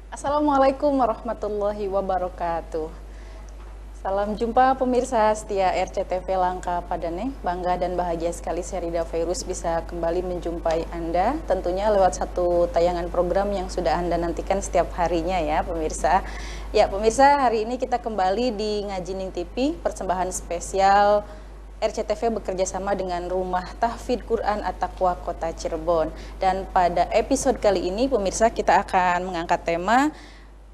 Assalamualaikum warahmatullahi wabarakatuh. Salam jumpa pemirsa setia RCTV Langka Padane. Bangga dan bahagia sekali Syarida Fairuz bisa kembali menjumpai Anda. Tentunya lewat satu tayangan program yang sudah Anda nantikan setiap harinya ya pemirsa. Ya pemirsa, hari ini kita kembali di Ngajining TV, persembahan spesial RCTV bekerja sama dengan Rumah Tahfidz Quran At-Taqwa Kota Cirebon. Dan pada episode kali ini pemirsa kita akan mengangkat tema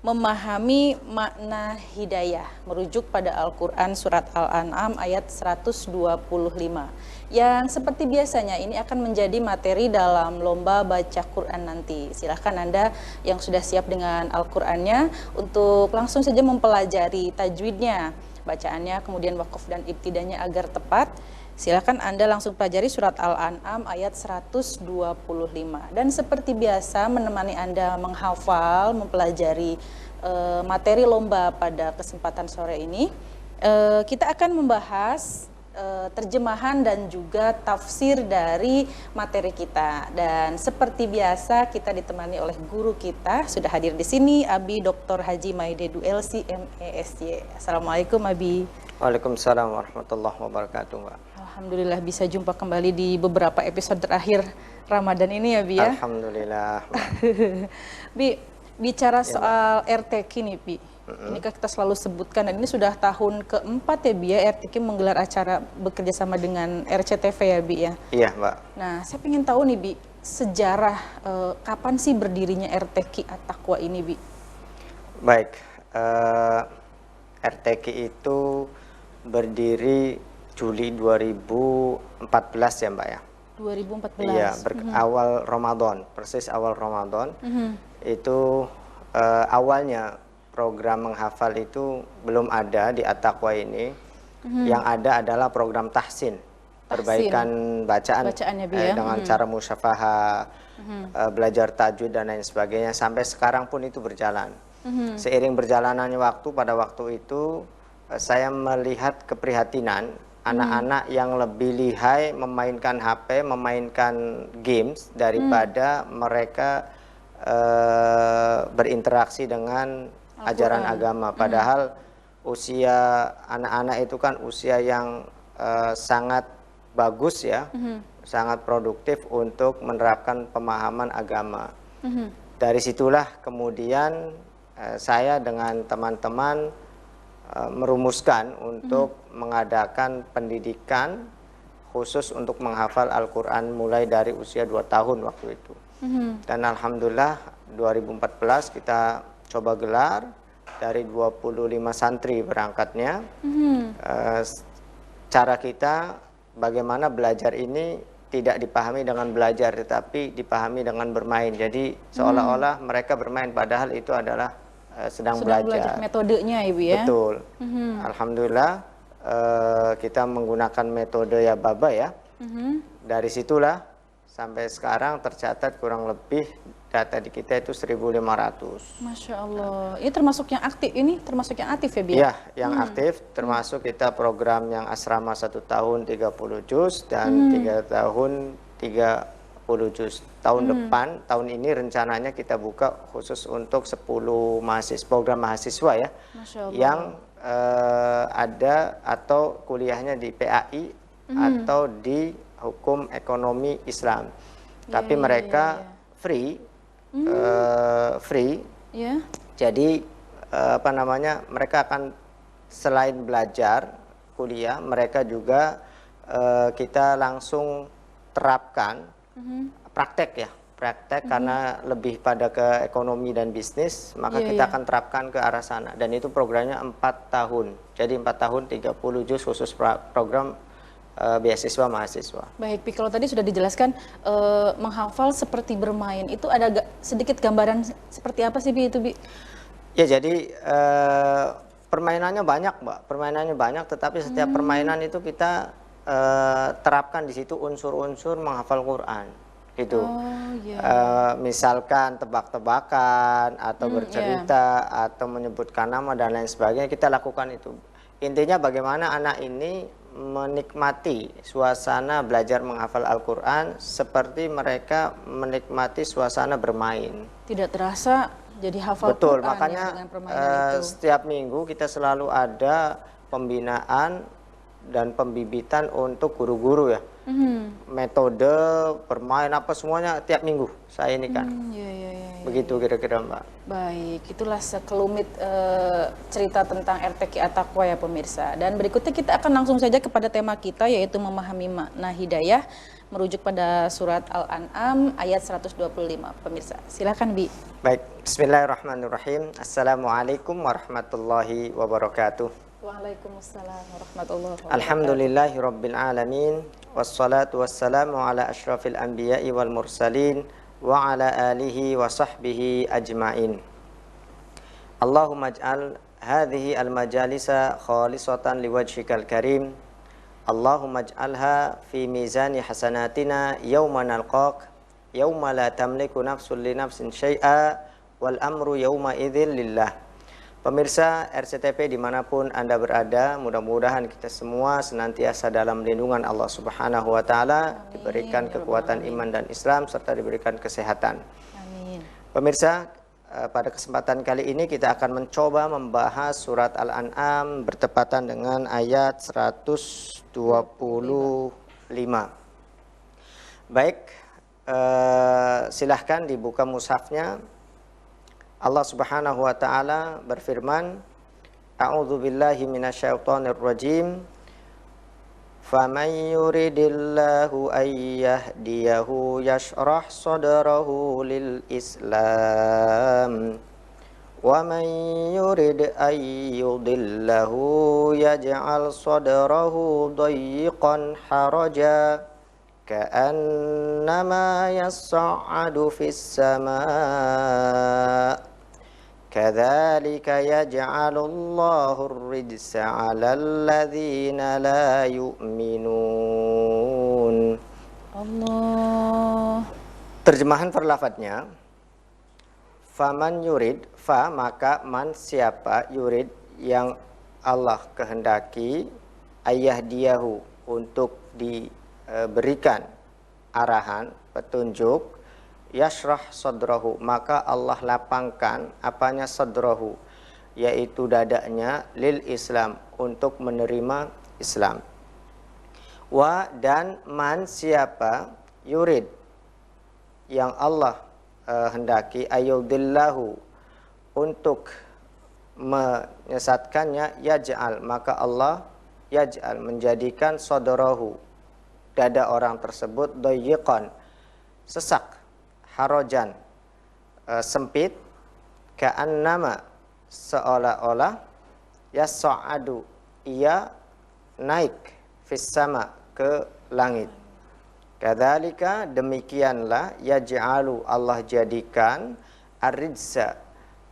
memahami makna hidayah, merujuk pada Al-Quran Surat Al-An'am ayat 125, yang seperti biasanya ini akan menjadi materi dalam lomba baca Quran nanti. Silahkan Anda yang sudah siap dengan Al-Qurannya untuk langsung saja mempelajari tajwidnya, bacaannya, kemudian wakaf dan ibtidanya agar tepat. Silakan Anda langsung pelajari surat Al-An'am ayat 125. Dan seperti biasa menemani Anda menghafal, mempelajari materi lomba pada kesempatan sore ini, kita akan membahas terjemahan dan juga tafsir dari materi kita. Dan seperti biasa kita ditemani oleh guru kita, sudah hadir di sini Abi Dr. Haji Maidedu LC MESY. Assalamualaikum Abi. Waalaikumsalam warahmatullahi wabarakatuh, Mbak. Alhamdulillah bisa jumpa kembali di beberapa episode terakhir Ramadan ini ya Bi ya. Alhamdulillah. Bi, bicara soal RTQ nih Bi. Ini kan kita selalu sebutkan dan ini sudah tahun keempat ya Bi ya, RTQ menggelar acara bekerja sama dengan RCTV ya Bi ya. Iya Mbak. Nah saya ingin tahu nih Bi, sejarah kapan sih berdirinya RTQ At-Taqwa ini Bi? Baik, RTQ itu berdiri Juli 2014 ya Mbak ya. 2014. Iya, awal Ramadan, persis awal Ramadan. Itu awalnya program menghafal itu belum ada di At-Taqwa ini. Yang ada adalah program tahsin, perbaikan bacaan dengan cara musyafahah, belajar tajwid dan lain sebagainya. Sampai sekarang pun itu berjalan. Seiring berjalannya waktu, pada waktu itu saya melihat keprihatinan anak-anak yang lebih lihai memainkan HP, memainkan games daripada mereka berinteraksi dengan ajaran agama. Padahal usia anak-anak itu kan usia yang sangat bagus ya, sangat produktif untuk menerapkan pemahaman agama. Dari situlah kemudian saya dengan teman-teman merumuskan untuk mengadakan pendidikan khusus untuk menghafal Al-Quran mulai dari usia 2 tahun waktu itu. Dan Alhamdulillah 2014 kita coba gelar, dari 25 santri berangkatnya. Cara kita bagaimana belajar ini tidak dipahami dengan belajar tetapi dipahami dengan bermain. Jadi seolah-olah mereka bermain padahal itu adalah sedang belajar. Metodenya Ibu ya. Betul. Alhamdulillah kita menggunakan metode ya Baba ya. Dari situlah sampai sekarang tercatat kurang lebih data di kita itu 1.500. Masya Allah. Ini termasuk yang aktif, termasuk yang aktif ya Bi? Iya, yang aktif termasuk kita program yang asrama 1 tahun 30 juz dan 3 tahun 30 juz. Tahun depan, tahun ini rencananya kita buka khusus untuk 10 mahasiswa, program mahasiswa ya, yang ada atau kuliahnya di PAI atau di hukum ekonomi Islam. Tapi mereka free, jadi apa namanya, mereka akan selain belajar kuliah, mereka juga kita langsung terapkan praktek karena lebih pada ke ekonomi dan bisnis, maka kita akan terapkan ke arah sana. Dan itu programnya 4 tahun, jadi 4 tahun 30 juz khusus program beasiswa mahasiswa. Baik, Pi, kalau tadi sudah dijelaskan menghafal seperti bermain, itu ada sedikit gambaran seperti apa sih Bi itu Bi? Ya jadi permainannya banyak Mbak, permainannya banyak, tetapi setiap permainan itu kita terapkan di situ unsur-unsur menghafal Quran gitu. Misalkan tebak-tebakan atau bercerita atau menyebutkan nama dan lain sebagainya, kita lakukan itu. Intinya bagaimana anak ini menikmati suasana belajar menghafal Al-Quran seperti mereka menikmati suasana bermain. Tidak terasa Jadi hafal Betul, Quran ya makanya dengan permainan itu. setiap minggu kita selalu ada pembinaan dan pembibitan untuk guru-guru ya. Metode, bermain apa semuanya tiap minggu saya ini kan. Ya, ya, ya, ya. Begitu kira-kira Mbak. Baik, itulah sekelumit cerita tentang RTQ At-Taqwa ya pemirsa. Dan berikutnya kita akan langsung saja kepada tema kita, yaitu memahami makna hidayah, merujuk pada surat Al-An'am ayat 125 pemirsa. Silakan Bi. Baik, bismillahirrahmanirrahim. Assalamualaikum warahmatullahi wabarakatuh. Waalaikumsalam warahmatullahi wabarakatuh. Alhamdulillahi rabbil alamin. Wassalatu wassalamu ala ashrafil anbiya'i wal mursalin wa ala alihi wa sahbihi ajma'in. Allahumma ij'al hadhihi al-majalisa khalisatan liwajhikal karim. Allahumma ij'alha fi mizani hasanatina yawma nalqaq yawma la tamliku nafsun li nafsin syai'a wal amru yawma idzin lillah. Pemirsa RCTP dimanapun Anda berada, mudah-mudahan kita semua senantiasa dalam lindungan Allah Subhanahu wa Ta'ala, diberikan kekuatan iman dan Islam serta diberikan kesehatan. Amin. Pemirsa, pada kesempatan kali ini kita akan mencoba membahas surat Al-An'am bertepatan dengan ayat 125. Baik, silahkan dibuka mushafnya. Allah Subhanahu wa Ta'ala berfirman, A'udzu billahi minasyaitonir rajim. Faman yuridillahu an yahdiyahu yashrah sadrahu lil Islam. Wa man yurid an yudillahu yaj'al sadrahu dayyiqan haraja ka'annama yas'adu fis sama'. Kadzalika yaj'alullahu ar-rijsa 'alal ladzina la yu'minun. Allah. Terjemahan perlafadznya, faman yurid, fa maka man siapa, yurid yang Allah kehendaki, ayyahdiyahu untuk diberikan arahan, petunjuk, yashrah sadrahu maka Allah lapangkan apanya sadrahu, yaitu dadanya, lil Islam untuk menerima Islam. Wa dan man siapa, yurid yang Allah hendaki, ayudillahu untuk menyesatkannya, yaj'al maka Allah yaj'al menjadikan sadrahu dada orang tersebut, dayyiqan sesak, harajan sempit, ka'annama seolah-olah, yas'adu ia naik, fis sama ke langit. Kadzalika demikianlah, yaj'alu Allah jadikan, ar-rijsa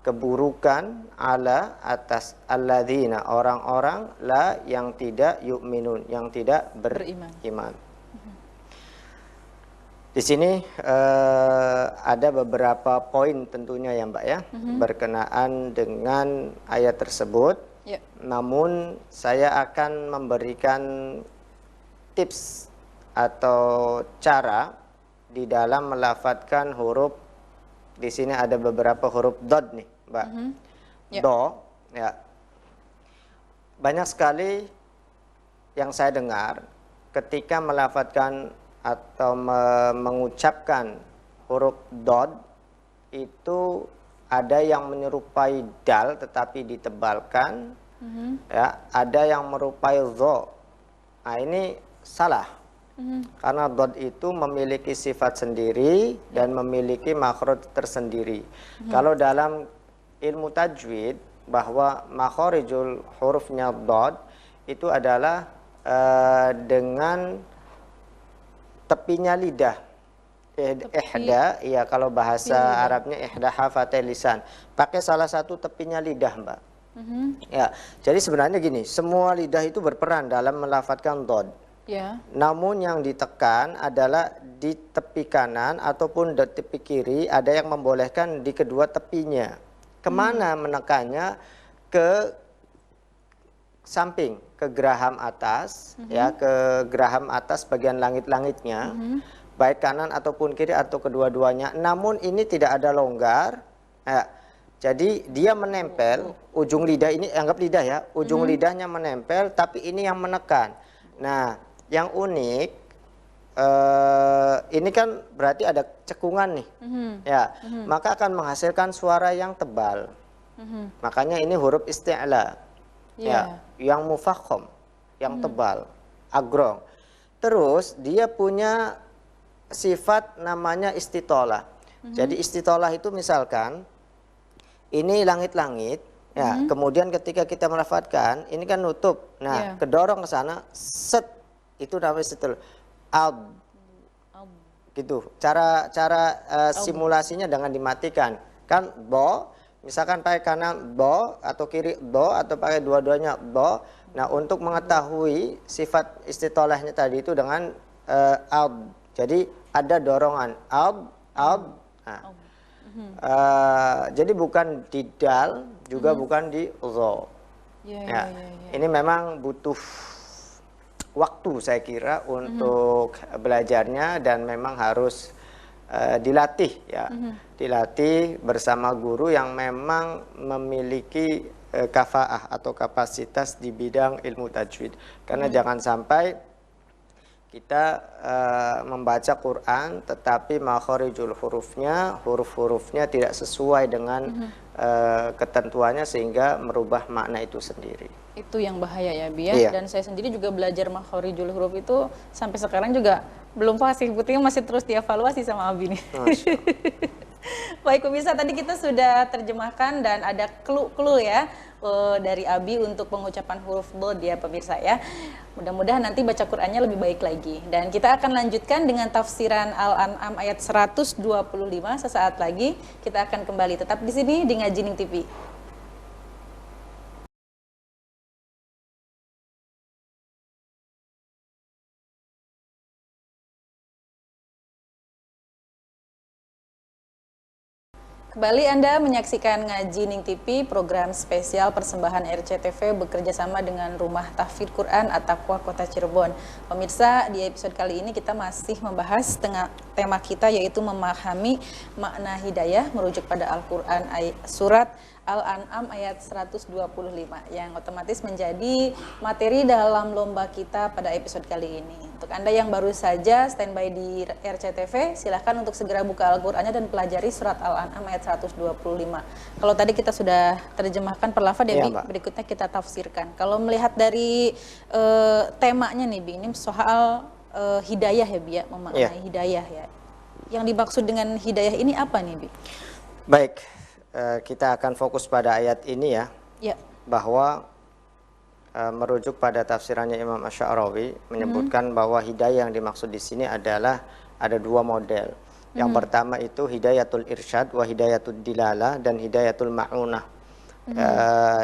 keburukan, ala atas, alladzina orang-orang, la yang tidak yu'minun yang tidak beriman. Di sini ada beberapa poin tentunya ya Mbak ya, berkenaan dengan ayat tersebut. Namun saya akan memberikan tips atau cara di dalam melafadzkan huruf. Di sini ada beberapa huruf dod nih Mbak. Do ya. Banyak sekali yang saya dengar ketika melafadzkan atau mengucapkan huruf dod itu ada yang menyerupai dal tetapi ditebalkan, ya, ada yang merupai zo. Nah ini salah, karena dod itu memiliki sifat sendiri dan memiliki makhraj tersendiri. Kalau dalam ilmu tajwid bahwa makharijul hurufnya dod itu adalah dengan tepinya lidah, ihda, ya kalau bahasa Arabnya ihda hafatai lisan, pakai salah satu tepinya lidah Mbak. Ya, jadi sebenarnya gini, semua lidah itu berperan dalam melafadzkan dod. Namun yang ditekan adalah di tepi kanan ataupun di tepi kiri, ada yang membolehkan di kedua tepinya. Kemana menekannya? Ke samping, ke geraham atas, ya, ke geraham atas bagian langit-langitnya, baik kanan ataupun kiri atau kedua-duanya. Namun ini tidak ada longgar, ya, Jadi dia menempel, ujung lidah ini, anggap lidah ya, ujung lidahnya menempel, tapi ini yang menekan. Nah, yang unik, ini kan berarti ada cekungan nih, ya, maka akan menghasilkan suara yang tebal. Makanya ini huruf isti'la, ya, yang mufakham, yang tebal, agrong. Terus dia punya sifat namanya istitolah. Jadi istitolah itu misalkan ini langit-langit, ya. Kemudian ketika kita melafadzkan, ini kan nutup. Nah, kedorong ke sana, set, itu namanya istitolah. Gitu. Cara simulasinya dengan dimatikan. Kan bo, misalkan pakai kanan bo atau kiri bo atau pakai dua-duanya bo. Nah, untuk mengetahui sifat istitolahnya tadi itu dengan jadi ada dorongan Nah, jadi bukan di dal, juga bukan di zo. Ini memang butuh waktu saya kira untuk belajarnya, dan memang harus dilatih ya, dilatih bersama guru yang memang memiliki kafaah atau kapasitas di bidang ilmu tajwid. Karena jangan sampai kita membaca Quran tetapi makharijul hurufnya, huruf-hurufnya tidak sesuai dengan ketentuannya sehingga merubah makna itu sendiri. Itu yang bahaya ya, Bi ya. Dan saya sendiri juga belajar makharijul huruf itu sampai sekarang juga belum fasih, buktinya masih terus dievaluasi sama Abi nih. Baik pemirsa, tadi kita sudah terjemahkan dan ada clue-clue ya dari Abi untuk pengucapan huruf dod ya pemirsa ya. Mudah-mudahan nanti baca Qur'annya lebih baik lagi. Dan kita akan lanjutkan dengan tafsiran Al-An'am ayat 125 sesaat lagi. Kita akan kembali tetap di sini di Ngajining TV. Kembali Anda menyaksikan Ngajining TV, program spesial persembahan RCTV bekerjasama dengan Rumah Tahfidz Quran At-Taqwa Kota Cirebon. Pemirsa, di episode kali ini kita masih membahas tema kita yaitu memahami makna hidayah merujuk pada Al-Quran surat Al-An'am ayat 125 yang otomatis menjadi materi dalam lomba kita pada episode kali ini. Untuk Anda yang baru saja standby di RCTV, silahkan untuk segera buka Al-Qur'annya dan pelajari surat Al-An'am ayat 125. Kalau tadi kita sudah terjemahkan per lafaz ya, Bi, berikutnya kita tafsirkan. Kalau melihat dari temanya nih, Bi, ini soal hidayah ya, Bi, ya, memaknai hidayah ya. Yang dimaksud dengan hidayah ini apa nih, Bi? Baik. Kita akan fokus pada ayat ini ya, bahwa merujuk pada tafsirannya Imam Asy-Sya'rawi menyebutkan bahwa hidayah yang dimaksud di sini adalah ada dua model. Yang pertama itu hidayatul irsyad wa hidayatul dilalah dan hidayatul ma'unah.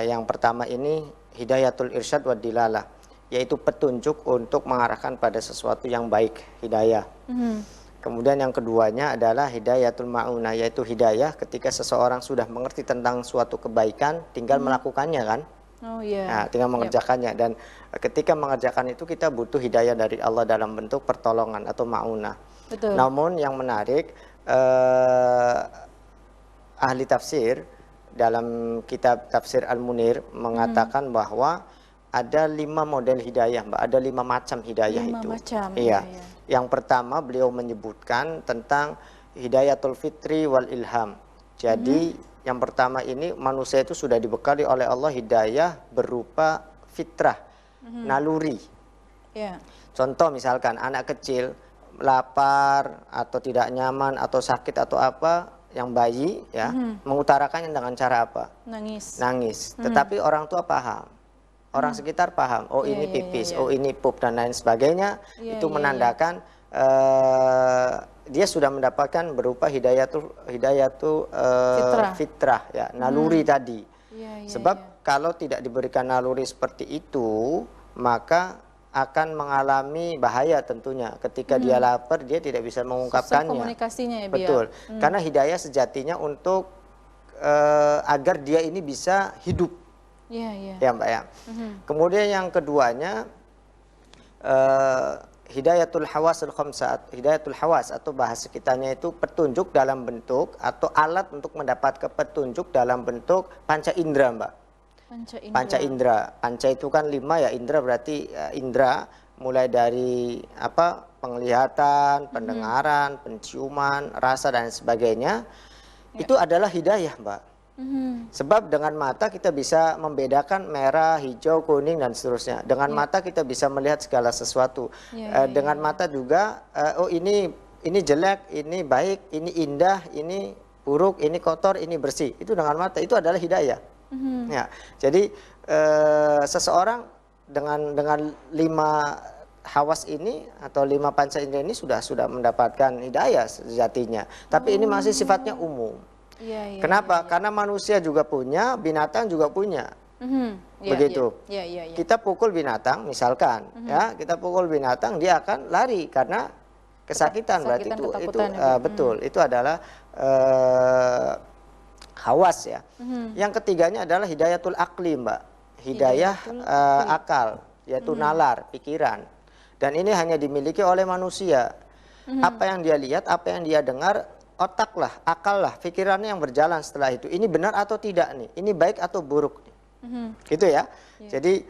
Yang pertama ini hidayatul irsyad wa dilalah, yaitu petunjuk untuk mengarahkan pada sesuatu yang baik, hidayah. Kemudian yang keduanya adalah hidayatul ma'unah, yaitu hidayah ketika seseorang sudah mengerti tentang suatu kebaikan, tinggal melakukannya kan. Nah, tinggal mengerjakannya. Dan ketika mengerjakan itu kita butuh hidayah dari Allah dalam bentuk pertolongan atau ma'unah. Namun yang menarik, ahli tafsir dalam kitab Tafsir Al-Munir mengatakan bahwa ada 5 model hidayah, Mbak. Ada 5 macam hidayah itu. Iya. Yang pertama beliau menyebutkan tentang hidayatul fitri wal ilham. Jadi yang pertama ini manusia itu sudah dibekali oleh Allah hidayah berupa fitrah, naluri. Contoh misalkan anak kecil lapar atau tidak nyaman atau sakit atau apa, yang bayi ya mengutarakannya dengan cara apa? Nangis. Tetapi orang tua paham. Orang sekitar paham, oh ini pipis, oh ini pup dan lain sebagainya. Itu menandakan dia sudah mendapatkan berupa hidayatu fitrah ya, naluri tadi. Sebab kalau tidak diberikan naluri seperti itu, maka akan mengalami bahaya tentunya. Ketika dia lapar, dia tidak bisa mengungkapkannya. Komunikasinya ya, betul. Karena hidayah sejatinya untuk agar dia ini bisa hidup. Ya Mbak ya. Kemudian yang keduanya hidayatul hawasul khamsah, hidayatul hawas atau bahasa kitanya itu petunjuk dalam bentuk atau alat untuk mendapat petunjuk dalam bentuk panca indera, Mbak. Panca indera. Panca indera. Panca itu kan 5 ya, indera berarti indera mulai dari apa? Penglihatan, pendengaran, penciuman, rasa dan sebagainya. Itu adalah hidayah, Mbak. Sebab dengan mata kita bisa membedakan merah, hijau, kuning dan seterusnya. Dengan mata kita bisa melihat segala sesuatu. Dengan mata juga oh ini jelek, ini baik, ini indah, ini buruk, ini kotor, ini bersih. Itu dengan mata, itu adalah hidayah. Ya. Jadi seseorang dengan 5 hawas ini atau 5 panca indera ini sudah mendapatkan hidayah sejatinya. Tapi ini masih sifatnya umum. Kenapa? Karena manusia juga punya, binatang juga punya. Begitu. Kita pukul binatang, misalkan, ya, kita pukul binatang, dia akan lari karena kesakitan. Berarti itu betul. Itu adalah hawas ya. Yang ketiganya adalah hidayatul akli, Mbak. Hidayah akal, yaitu nalar, pikiran. Dan ini hanya dimiliki oleh manusia. Apa yang dia lihat, apa yang dia dengar, otak lah, akal lah, pikirannya yang berjalan setelah itu. Ini benar atau tidak nih? Ini baik atau buruk nih? Gitu ya. Jadi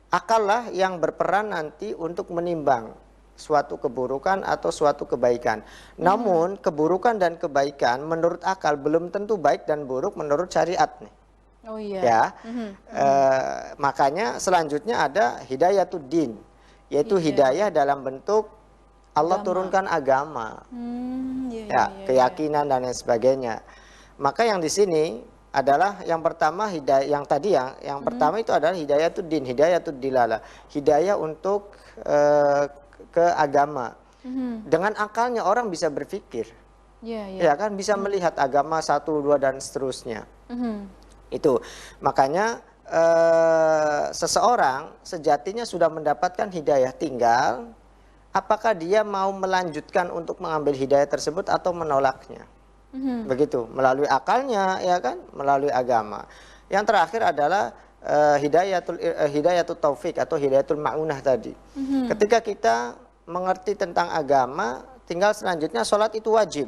akal lah yang berperan nanti untuk menimbang suatu keburukan atau suatu kebaikan. Namun keburukan dan kebaikan menurut akal belum tentu baik dan buruk menurut syariat nih. Ya. Makanya selanjutnya ada hidayatuddin, yaitu hidayah dalam bentuk Allah turunkan agama, keyakinan dan lain sebagainya. Maka yang di sini adalah yang pertama hidayah, yang tadi yang pertama itu adalah hidayatuddin, hidayatuddilalah, hidayah untuk ke agama. Dengan akalnya orang bisa berpikir, ya kan, bisa melihat agama 1, 2 dan seterusnya. Itu makanya seseorang sejatinya sudah mendapatkan hidayah, tinggal apakah dia mau melanjutkan untuk mengambil hidayah tersebut atau menolaknya. Begitu, melalui akalnya, ya kan, melalui agama. Yang terakhir adalah hidayatul taufik atau hidayatul ma'unah tadi. Ketika kita mengerti tentang agama, tinggal selanjutnya sholat itu wajib.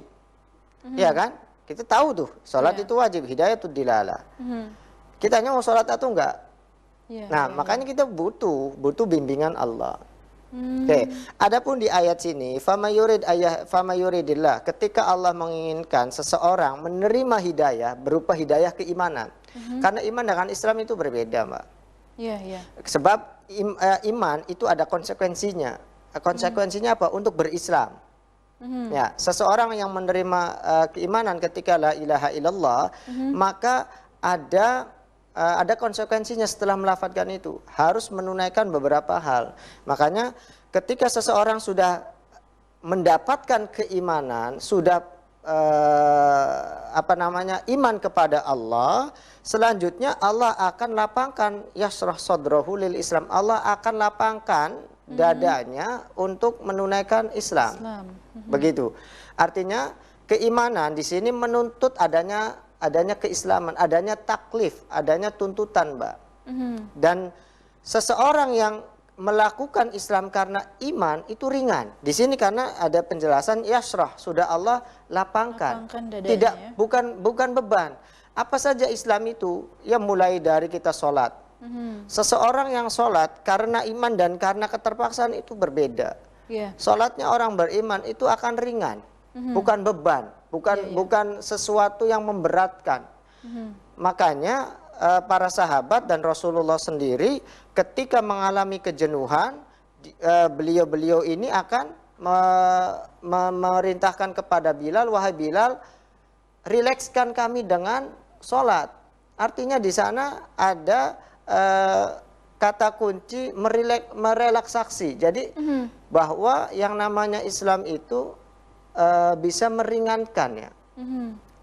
Ya kan? Kita tahu tuh, sholat itu wajib, hidayatul dilalah. Kita hanya mau sholat atau enggak? Nah, makanya kita butuh bimbingan Allah. Oke, adapun di ayat sini, famayuridillah, ketika Allah menginginkan seseorang menerima hidayah berupa hidayah keimanan. Karena iman dengan Islam itu berbeda, Mbak. Sebab iman itu ada konsekuensinya. Konsekuensinya apa? Untuk berislam. Ya, seseorang yang menerima keimanan ketika la ilaha illallah, maka ada konsekuensinya setelah melafadzkan itu. Harus menunaikan beberapa hal. Makanya ketika seseorang sudah mendapatkan keimanan, sudah iman kepada Allah, selanjutnya Allah akan lapangkan yasrah sadrahu lil Islam. Allah akan lapangkan dadanya untuk menunaikan Islam. Begitu. Artinya keimanan di sini menuntut adanya keislaman, adanya taklif, adanya tuntutan, Mbak. Dan seseorang yang melakukan Islam karena iman itu ringan. Di sini karena ada penjelasan yasrah, sudah Allah lapangkan. Tidak, bukan beban. Apa saja Islam itu? Ya mulai dari kita sholat. Seseorang yang sholat karena iman dan karena keterpaksaan itu berbeda. Sholatnya orang beriman itu akan ringan, bukan beban. Bukan sesuatu yang memberatkan. Makanya para sahabat dan Rasulullah sendiri ketika mengalami kejenuhan, beliau-beliau ini akan memerintahkan kepada Bilal, wahai Bilal, rilekskan kami dengan sholat. Artinya di sana ada kata kunci merelaksasi. Jadi bahwa yang namanya Islam itu bisa meringankan ya.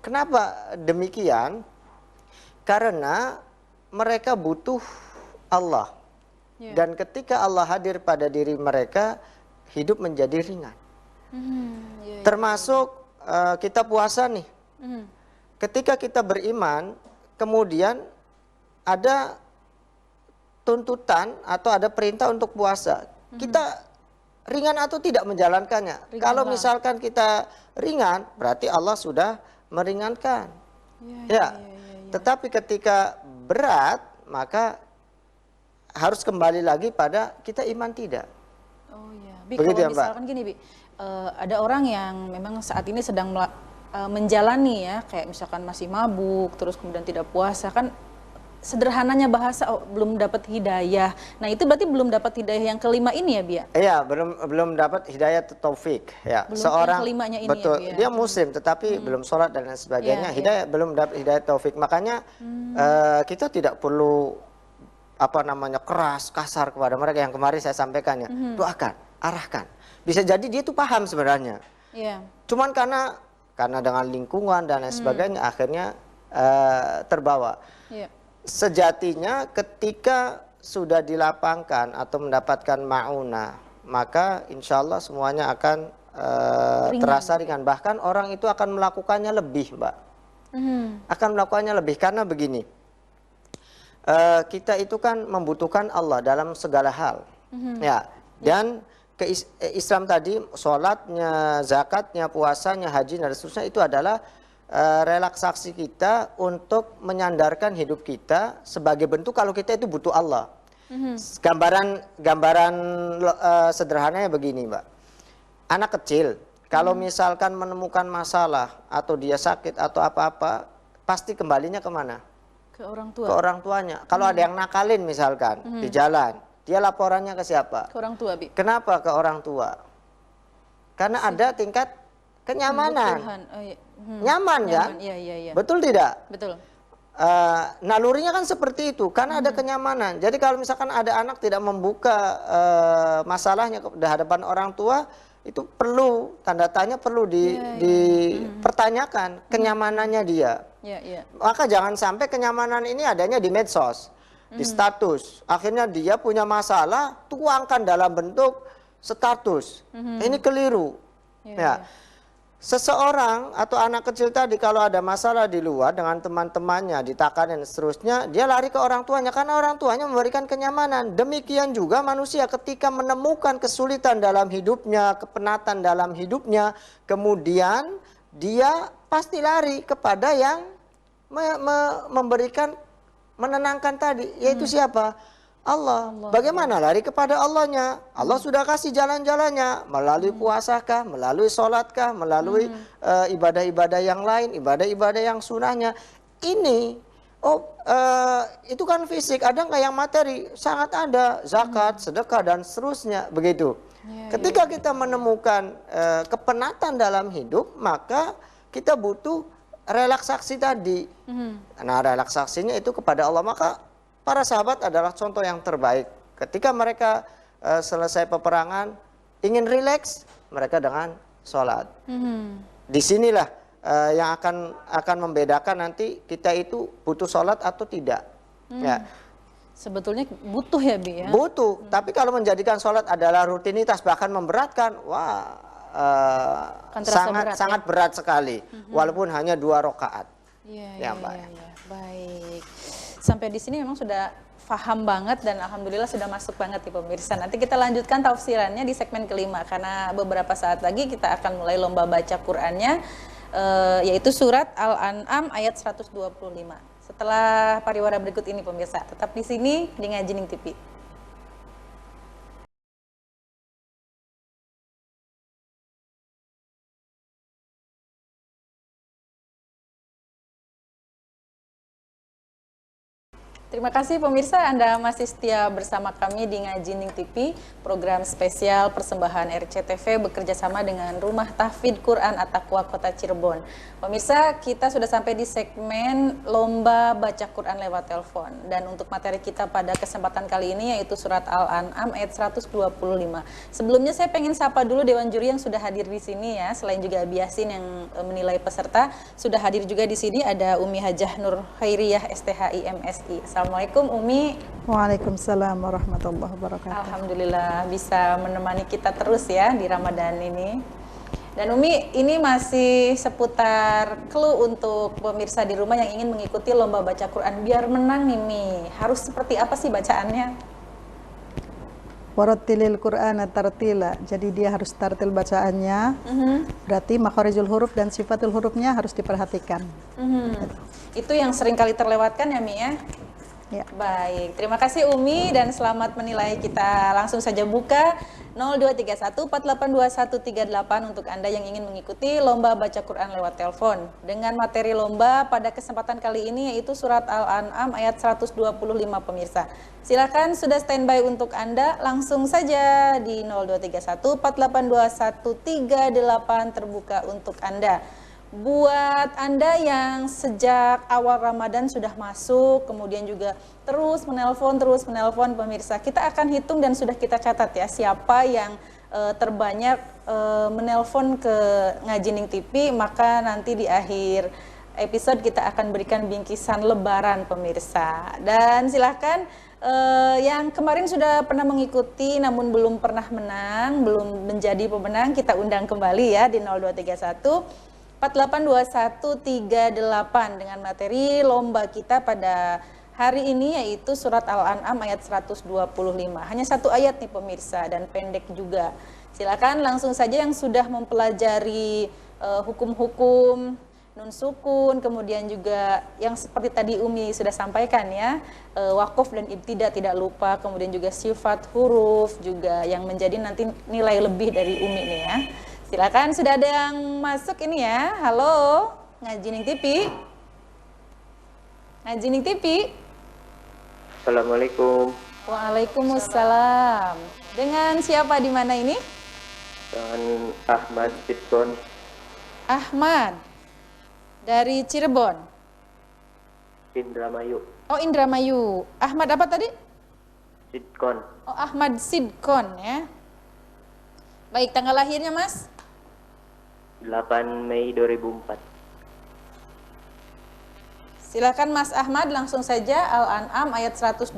Kenapa demikian? Karena mereka butuh Allah. Dan ketika Allah hadir pada diri mereka, hidup menjadi ringan. Termasuk kita puasa nih. Ketika kita beriman, kemudian ada tuntutan atau ada perintah untuk puasa. kita ringan atau tidak menjalankannya. Kalau misalkan kita ringan, berarti Allah sudah meringankan. Ya. Tetapi ketika berat, maka harus kembali lagi pada kita iman tidak. Oh iya, Bi, Begitu kalau ya, Mbak? misalkan gini, Bi, ada orang yang memang saat ini sedang menjalani ya, kayak misalkan masih mabuk, terus kemudian tidak puasa, kan sederhananya bahasa belum dapat hidayah. Nah itu berarti belum dapat hidayah yang kelima ini ya, Bi ya? Iya, belum dapat hidayah taufik. Ya, Belum seorang yang kelimanya ini betul, ya, Bi ya? dia muslim tetapi belum sholat dan lain sebagainya. Iya, Hidayah belum dapat hidayah taufik. Makanya kita tidak perlu keras, kasar kepada mereka yang kemarin saya sampaikannya. Doakan, arahkan. Bisa jadi dia itu paham sebenarnya. Iya. Cuman karena dengan lingkungan dan lain sebagainya akhirnya terbawa. Iya. Sejatinya ketika sudah dilapangkan atau mendapatkan ma'unah, maka insya Allah semuanya akan terasa ringan. Bahkan orang itu akan melakukannya lebih, Mbak. Akan melakukannya lebih karena begini, kita itu kan membutuhkan Allah dalam segala hal. Ya, dan Islam tadi, sholatnya, zakatnya, puasanya, haji dan seterusnya itu adalah relaksasi kita untuk menyandarkan hidup kita sebagai bentuk kalau kita itu butuh Allah. Gambaran sederhananya begini, Mbak. Anak kecil kalau misalkan menemukan masalah atau dia sakit atau apa-apa, pasti kembalinya kemana? Ke orang tua. Ke orang tuanya. Kalau ada yang nakalin misalkan di jalan, dia laporannya ke siapa? Ke orang tua, Bi. Kenapa ke orang tua? Karena ada tingkat kenyamanan. Oh, iya. Nyaman kan? Iya. Betul tidak? Betul. Nalurinya kan seperti itu karena ada kenyamanan. Jadi kalau misalkan ada anak tidak membuka masalahnya di hadapan orang tua, itu perlu tanda tanya, perlu dipertanyakan kenyamanannya dia. Iya. Maka jangan sampai kenyamanan ini adanya di medsos, di status. Akhirnya dia punya masalah, tuangkan dalam bentuk status. Ini keliru. Ya. Seseorang atau anak kecil tadi kalau ada masalah di luar dengan teman-temannya, ditakan dan seterusnya, dia lari ke orang tuanya karena orang tuanya memberikan kenyamanan. Demikian juga manusia ketika menemukan kesulitan dalam hidupnya, kepenatan dalam hidupnya, kemudian dia pasti lari kepada yang memberikan, menenangkan tadi, yaitu siapa? Allah. Bagaimana lari kepada Allahnya? Allah sudah kasih jalan-jalannya, melalui puasakah, melalui sholatkah, melalui ibadah-ibadah yang lain, ibadah-ibadah yang sunnahnya. Ini, itu kan fisik, ada nggak yang materi? Sangat ada, zakat, sedekah dan seterusnya, begitu. Ketika kita menemukan kepenatan dalam hidup, maka kita butuh relaksasi tadi. Nah, relaksasinya itu kepada Allah. Maka para sahabat adalah contoh yang terbaik. Ketika mereka selesai peperangan, ingin rileks, mereka dengan sholat. Disinilah yang akan membedakan nanti kita itu butuh sholat atau tidak. Ya. Sebetulnya butuh ya, Bi ya? Butuh, tapi kalau menjadikan sholat adalah rutinitas bahkan memberatkan, wah sangat berat sekali, walaupun hanya 2 rakaat. Iya. Baik. Sampai di sini memang sudah paham banget dan alhamdulillah sudah masuk banget nih pemirsa. Nanti kita lanjutkan tafsirannya di segmen kelima karena beberapa saat lagi kita akan mulai lomba baca Qur'annya, yaitu surat Al-An'am ayat 125. Setelah pariwara berikut ini pemirsa, tetap di sini di Ngajining TV. Terima kasih pemirsa, Anda masih setia bersama kami di Ngajining TV, program spesial persembahan RCTV bekerja sama dengan Rumah Tahfidz Quran At-Taqwa Kota Cirebon. Pemirsa, kita sudah sampai di segmen lomba baca Quran lewat telepon. Dan untuk materi kita pada kesempatan kali ini yaitu surat Al-An'am ayat 125. Sebelumnya saya pengen sapa dulu Dewan Juri yang sudah hadir di sini ya, selain juga Abi Yasin yang menilai peserta, sudah hadir juga di sini ada Umi Hajah Nur Khairiyah STHI MSI. Assalamualaikum Umi. Waalaikumsalam warahmatullahi wabarakatuh. Alhamdulillah bisa menemani kita terus ya di Ramadan ini. Dan Umi, ini masih seputar clue untuk pemirsa di rumah yang ingin mengikuti lomba baca Quran biar menang nih Mi. Harus seperti apa sih bacaannya? Warattilil Qur'ana tartila. Jadi dia harus tartil bacaannya. Berarti makharijul huruf dan sifatul hurufnya harus diperhatikan. Itu yang sering kali terlewatkan ya Mi ya? Ya. Baik, terima kasih Umi dan selamat menilai. Kita langsung saja buka 0231482138 untuk Anda yang ingin mengikuti lomba baca Quran lewat telepon. Dengan materi lomba pada kesempatan kali ini yaitu surat Al-An'am ayat 125 pemirsa. Silakan sudah standby untuk Anda, langsung saja di 0231482138 terbuka untuk Anda. Buat Anda yang sejak awal Ramadan sudah masuk, kemudian juga terus menelpon pemirsa, kita akan hitung dan sudah kita catat ya siapa yang terbanyak menelpon ke Ngajining TV, maka nanti di akhir episode kita akan berikan bingkisan lebaran pemirsa. Dan silahkan yang kemarin sudah pernah mengikuti namun belum pernah menang, belum menjadi pemenang, kita undang kembali ya di 0231 482138 dengan materi lomba kita pada hari ini yaitu surat Al-An'am ayat 125. Hanya satu ayat nih pemirsa dan pendek juga. Silakan langsung saja yang sudah mempelajari hukum-hukum nun sukun, kemudian juga yang seperti tadi Umi sudah sampaikan ya, wakuf dan ibtida tidak lupa, kemudian juga sifat huruf juga yang menjadi nanti nilai lebih dari Umi nih ya. Silakan, sudah ada yang masuk ini ya. Halo, Ngajining TV. Ngajining TV. Assalamualaikum. Waalaikumsalam. Dengan siapa di mana ini? Dengan Ahmad Sidkon. Ahmad. Dari Cirebon. Indramayu. Oh, Indramayu. Ahmad apa tadi? Sidkon. Oh, Ahmad Sidkon ya. Baik, tanggal lahirnya Mas? 8 Mei 2004. Silakan Mas Ahmad, langsung saja Al-An'am ayat 125.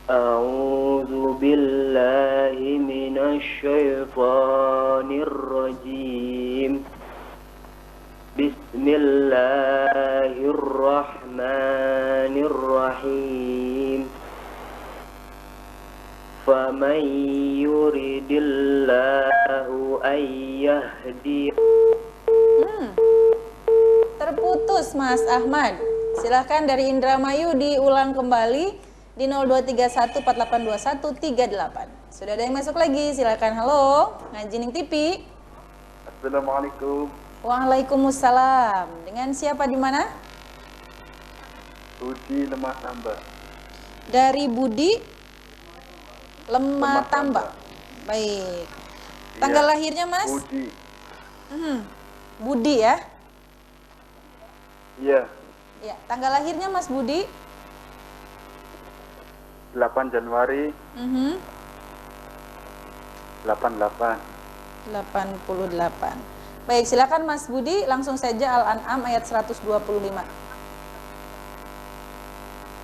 A'udzu billahi minasy syaithanir rajim. Bismillahirrahmanirrahim. فَمَنْ يُرِدِ اللَّهُ أَنْ يَهْدِيَهُ. Terputus Mas Ahmad. Silahkan dari Indramayu diulang kembali di 0231482138. Sudah ada yang masuk lagi, silakan. Halo, Ngajining TV. Assalamualaikum. Waalaikumsalam. Dengan siapa di mana? Budi Lemah Tambak. Dari Budi Lemah Tambak. Baik. Tanggal lahirnya Mas? Budi. Budi ya? Iya. Ya, tanggal lahirnya Mas Budi? 8 Januari 88. 88. Baik, silakan Mas Budi, langsung saja Al-An'am ayat 125.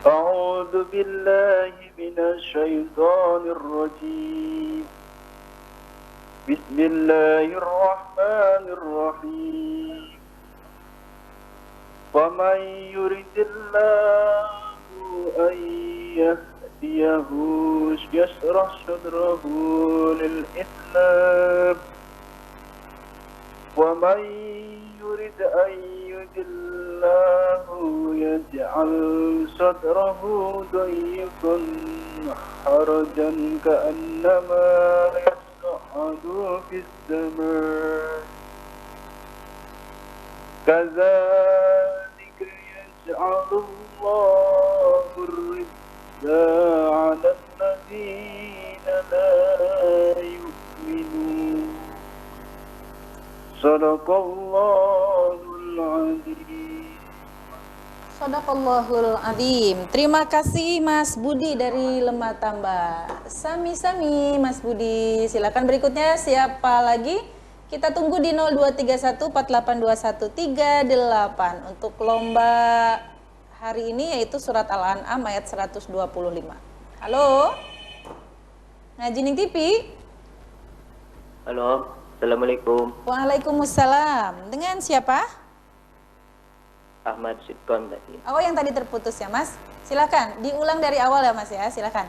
A'udzu billahi minasy syaithanir rajim. Bismillahirrahmanirrahim. Faman yuridillahu an yahdiyahu yashrah sadrahu lil Islam. وَمَنْ يُرِدْ أَنْ يُضِلَّهُ يَجْعَلْ صَدْرَهُ ضَيِّقًا حَرَجًا كَأَنَّمَا يَصْعَدُ فِي السَّمَاءِ كَذَلِكَ يَجْعَلُ اللَّهُ الرِّجْسَ عَلَى الَّذِينَ لَا يُؤْمِنُونَ. Sadaqallahul Azim. Sadaqallahul Azim. Terima kasih Mas Budi dari Lemah Tambak. Sami-sami Mas Budi. Silakan berikutnya siapa lagi? Kita tunggu di 0231482138 untuk lomba hari ini yaitu surat Al-An'am ayat 125. Halo. Ngajining TV. Halo. Assalamualaikum. Waalaikumsalam. Dengan siapa? Ahmad Sidkon tadi. Oh, yang tadi terputus ya, Mas. Silakan, diulang dari awal ya, Mas ya. Silakan.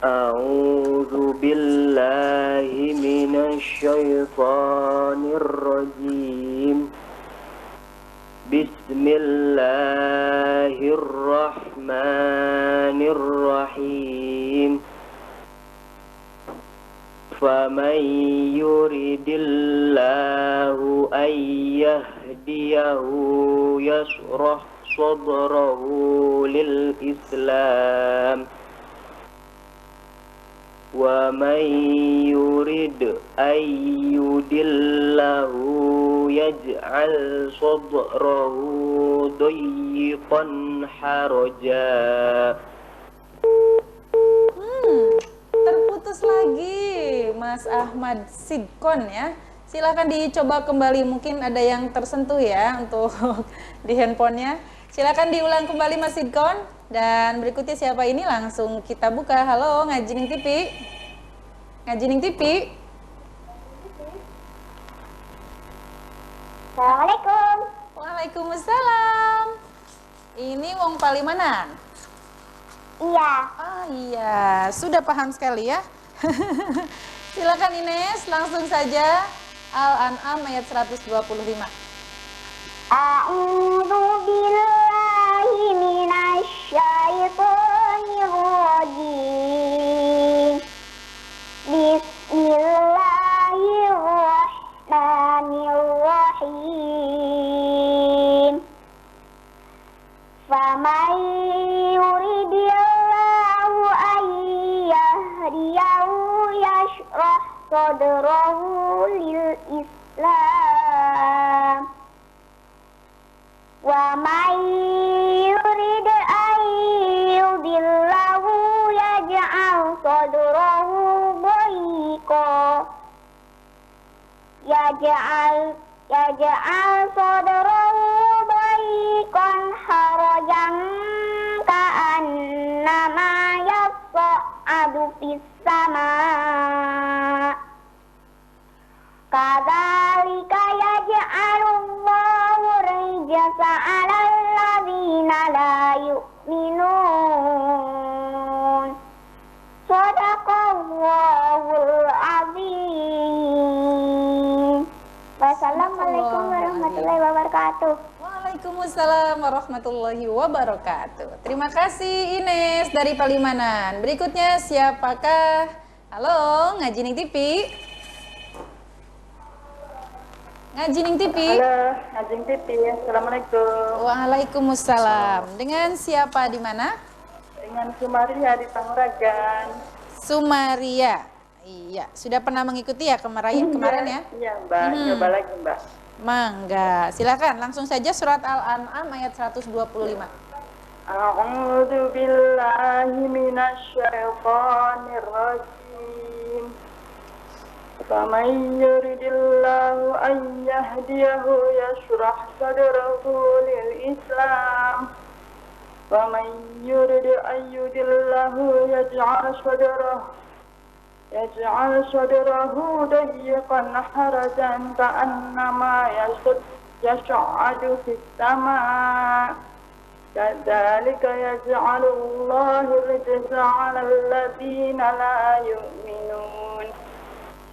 A'udzu billahi minasyaitonir rajim. Bismillahirrahmanirrahim. فَمَنْ يُرِدِ اللَّهُ أَنْ يَهْدِيَهُ يَشْرَحْ صَدْرَهُ لِلْإِسْلَامِ وَمَنْ يُرِدْ أَنْ يُضِلَّهُ يَجْعَلْ صَدْرَهُ ضَيِّقًا حَرَجًا. Terputus lagi, Mas Ahmad Sidkon ya. Silakan dicoba kembali, mungkin ada yang tersentuh ya untuk di handphonenya. Silakan diulang kembali, Mas Sidkon. Dan berikutnya siapa ini? Langsung kita buka. Halo, Ngajining TV. Ngajining TV. Assalamualaikum. Waalaikumsalam. Ini wong Palimanan. Iya. Ah iya, sudah paham sekali ya. Silakan Ines, langsung saja Al-An'am ayat 125. A'udzu billahi minasyaitonir rajim. Bismillahirrahmanirrahim. Faman yuridillahu an yahdiyahu yashrah sadrahu lil Islam. Wa man yurid an yudillahu yaj'al sadrahu dayyqan yaj'al sadrahu dayyqan harajan ka'annama yas'adu fis sama'. Kadzalika yaj'alullahu rijsa 'alal ladzina la yu'minun. Shadaqallahul 'azim. Wassalamualaikum warahmatullahi wabarakatuh. Waalaikumsalam warahmatullahi wabarakatuh. Terima kasih Ines dari Palimanan. Berikutnya siapakah? Halo, Ngajining TV. Ngajining TV. Halo, Ngajining TV. Assalamualaikum. Waalaikumsalam. Dengan siapa di mana? Dengan Sumaria di Panguragan. Sumaria. Iya, sudah pernah mengikuti ya kemarin ya? Iya, Mbak. Coba lagi, Mbak. Mangga. Silakan langsung saja surat Al-An'am ayat 125. A'udzu billahi minasyaitonir rajim. فَمَنْ يُرِدِ اللَّهُ أَنْ يَهْدِيَهُ يَشْرَحْ صَدْرَهُ لِلْإِسْلَامِ وَمَنْ يُرِدْ أَنْ يُضِلَّهُ يَجْعَلْ صَدْرَهُ ضَيِّقًا حَرَجًا كَأَنَّمَا يَصْعَدُ فِي السَّمَاءِ كَذَلِكَ يَجْعَلُ اللَّهُ الرِّجْسَ عَلَى الَّذِينَ لَا يُؤْمِنُونَ.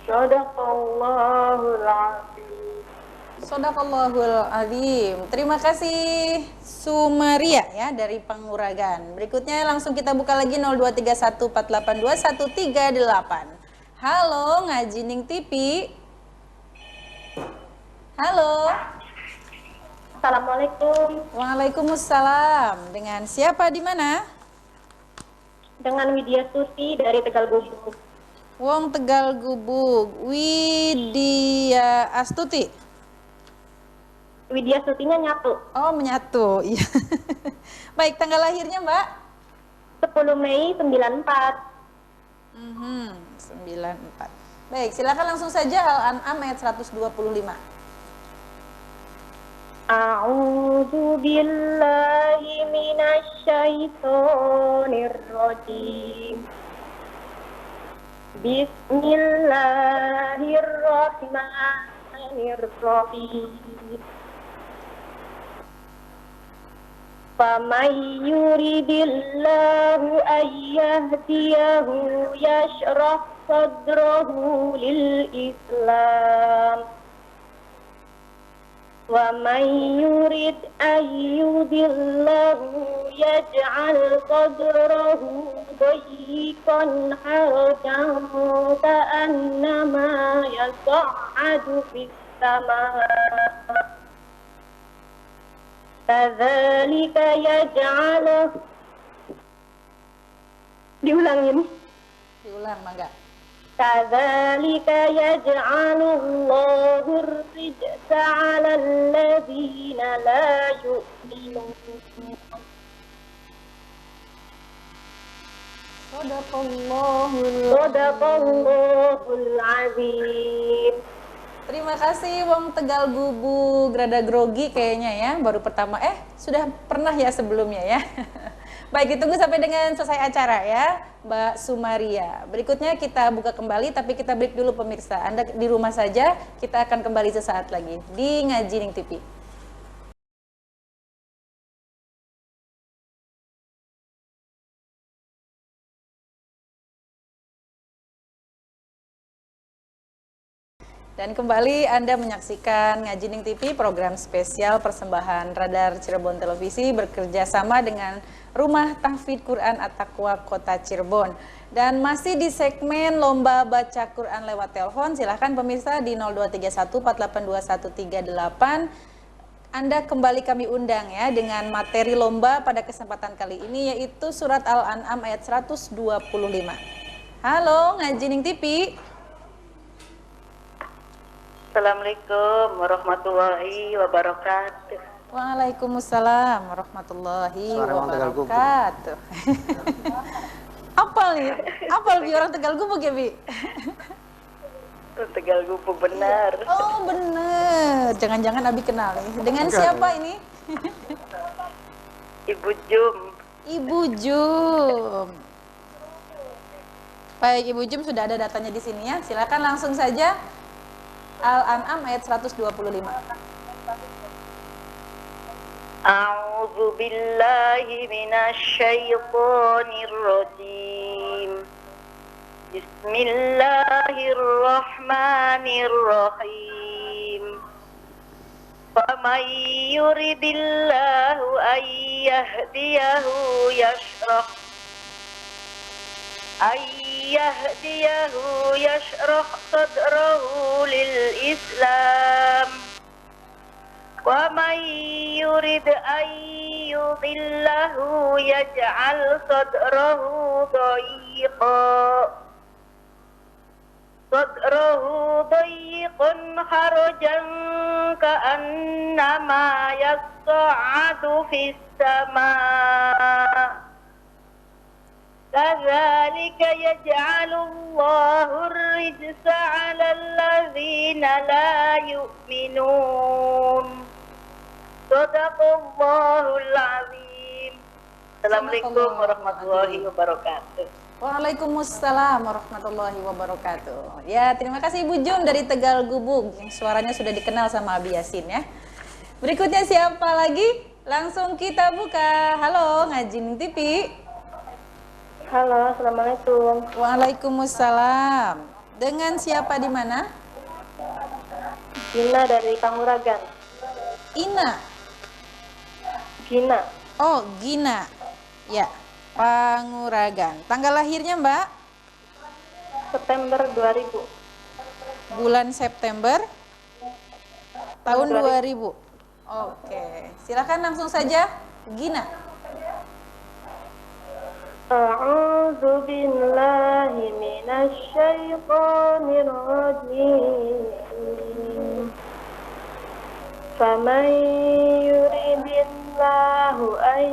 Shadaqallahul azim. Shadaqallahul azim. Terima kasih Sumaria ya dari Panguragan. Berikutnya langsung kita buka lagi 02314821338. Halo Ngajining TV. Halo. Assalamualaikum. Waalaikumsalam. Dengan siapa di mana? Dengan Widya Susi dari Tegal Gubuk. Wong Tegal Gubuk. Widya Astuti. Widya Sutinya nyatu. Oh, menyatu. Iya. Baik, tanggal lahirnya, Mbak? 10 Mei 94. 94. Baik, silakan langsung saja Al-An'am ayat 125. A'udzu billahi minasyaitonir rajim. Bismillahirrahmanirrahim. الرحيم فمن يرد الله أن يهديه يشرح صدره للإسلام ومن يرد أن يضله يجعل صدره ضيقا حرجا كأنما يصعد في السماء كذلك يجعله diulang Mangga. كذلك يجعل الله الرجس على الذين لا يؤمنون Sadaqallahul azim. Terima kasih Wong Tegal Gubuk, rada grogi kayaknya ya, baru pertama, sudah pernah ya sebelumnya ya. Baik, ditunggu sampai dengan selesai acara ya, Mbak Sumaria. Berikutnya kita buka kembali, tapi kita break dulu pemirsa. Anda di rumah saja, kita akan kembali sesaat lagi di Ngajining TV. Dan kembali Anda menyaksikan Ngajining TV, program spesial persembahan Radar Cirebon Televisi bekerja sama dengan Rumah Tahfidz Quran At-Taqwa Kota Cirebon. Dan masih di segmen lomba baca Quran lewat telepon, silahkan pemirsa di 0231482138. Anda kembali kami undang ya dengan materi lomba pada kesempatan kali ini yaitu surat Al-An'am ayat 125. Halo Ngajining TV. Assalamualaikum warahmatullahi wabarakatuh. Waalaikumsalam warahmatullahi wabarakatuh. Apal nih? Apal Bi orang Tegal Gubuk ya Bi? Tegal Gubuk benar. Oh bener. Jangan-jangan Abi kenal nih. Dengan siapa ini? Ibu Jum. Ibu Jum. Baik Ibu Jum, sudah ada datanya di sini ya. Silakan langsung saja. Al-An'am ayat 125. A'udzu billahi minasy syaithanir rajim. Bismillahirrahmanirrahim. Faman yuridillahu an yahdiyahu yashrah sadrahu lil Islam wa man yurid an yudillahu yaj'al sadrahu dayiqan harajan ka'annama yas'adu fis sama' كذلك يجعل الله الرجس على الذين لا يؤمنون صدق الله العظيم. Assalamualaikum warahmatullahi wabarakatuh. Waalaikumsalam warahmatullahi wabarakatuh. Ya, terima kasih Ibu Jum dari Tegal Gubuk. Suaranya sudah dikenal sama Abi Yasin ya. Berikutnya siapa lagi? Langsung kita buka. Halo Ngajining TV. Halo, assalamualaikum. Waalaikumsalam. Dengan siapa di mana? Gina dari Panguragan. Ina. Gina. Oh, Gina. Ya, Panguragan. Tanggal lahirnya Mbak? September 2000. Bulan September tahun 2000. Oke, silakan langsung saja Gina. A'udzu billahi minasy syaithanir rajim. Faman yuridillahu an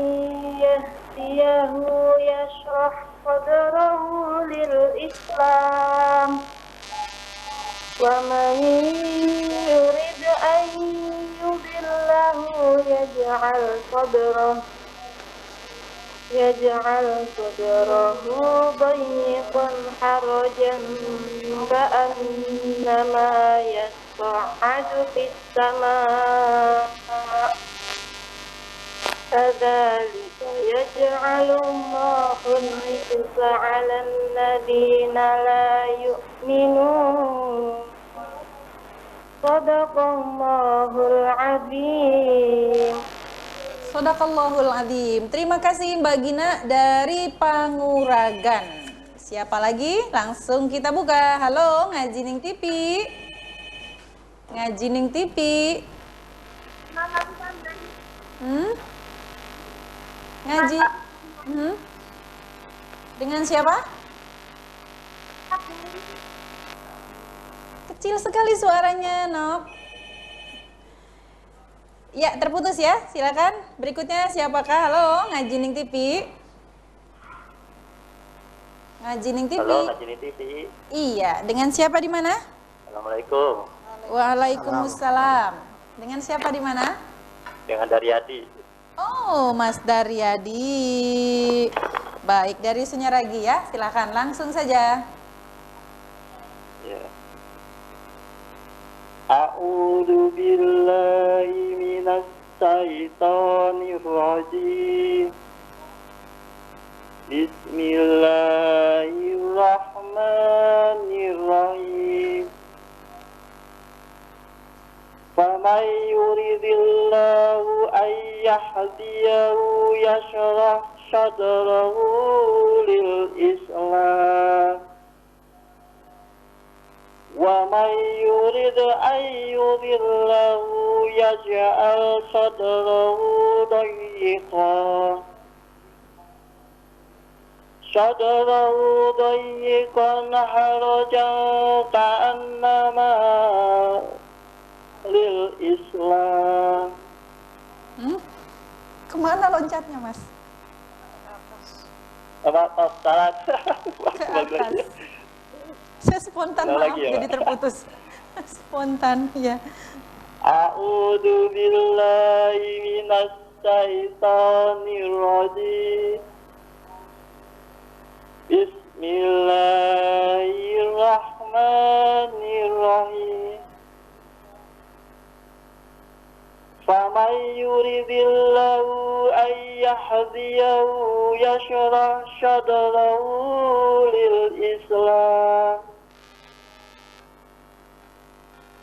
yahdiyahu yashrah sadrahu lil Islam wa man yurid an yudillahu yaj'al sadrahu dayiqan harajan ka'annama يصعد في السماء كذلك يجعل الله الرجس على الذين لا يؤمنون صدق الله العظيم. Shadaqallahul Adzim. Terima kasih Mbak Gina dari Panguragan. Siapa lagi? Langsung kita buka. Halo, Ngajining TV. Ngajining TV. Ngaji. Dengan siapa? Kecil sekali suaranya, Nop. Ya, terputus ya. Silakan. Berikutnya siapakah? Halo, Ngajining TV. Ngajining TV. Halo, Ngajining TV. Iya, dengan siapa di mana? Assalamualaikum. Waalaikumsalam. Dengan siapa di mana? Dengan Daryadi. Oh, Mas Daryadi. Baik, dari Sunyaragi ya. Silakan langsung saja. Ya. A'udzu billahi minas syaitonir rajim. Bismillahirrahmanirrahim. Faman yuridillahu an yahdiyahu yashrah sadrahu lil Islam. Wa man yurid an yudillahu yaj'al sadrahu dayyqan harajan ka'annama lil Islam. Kemana loncatnya, Mas? Salat. Ke atas. Saya spontan, maaf, Lagi ya, jadi terputus. Spontan, ya. A'udzu billahi minas syaitonir rajim. Bismillahirrahmanirrahim. Faman yuridillahu an yahdiyahu yashrah sadrahu lil Islam.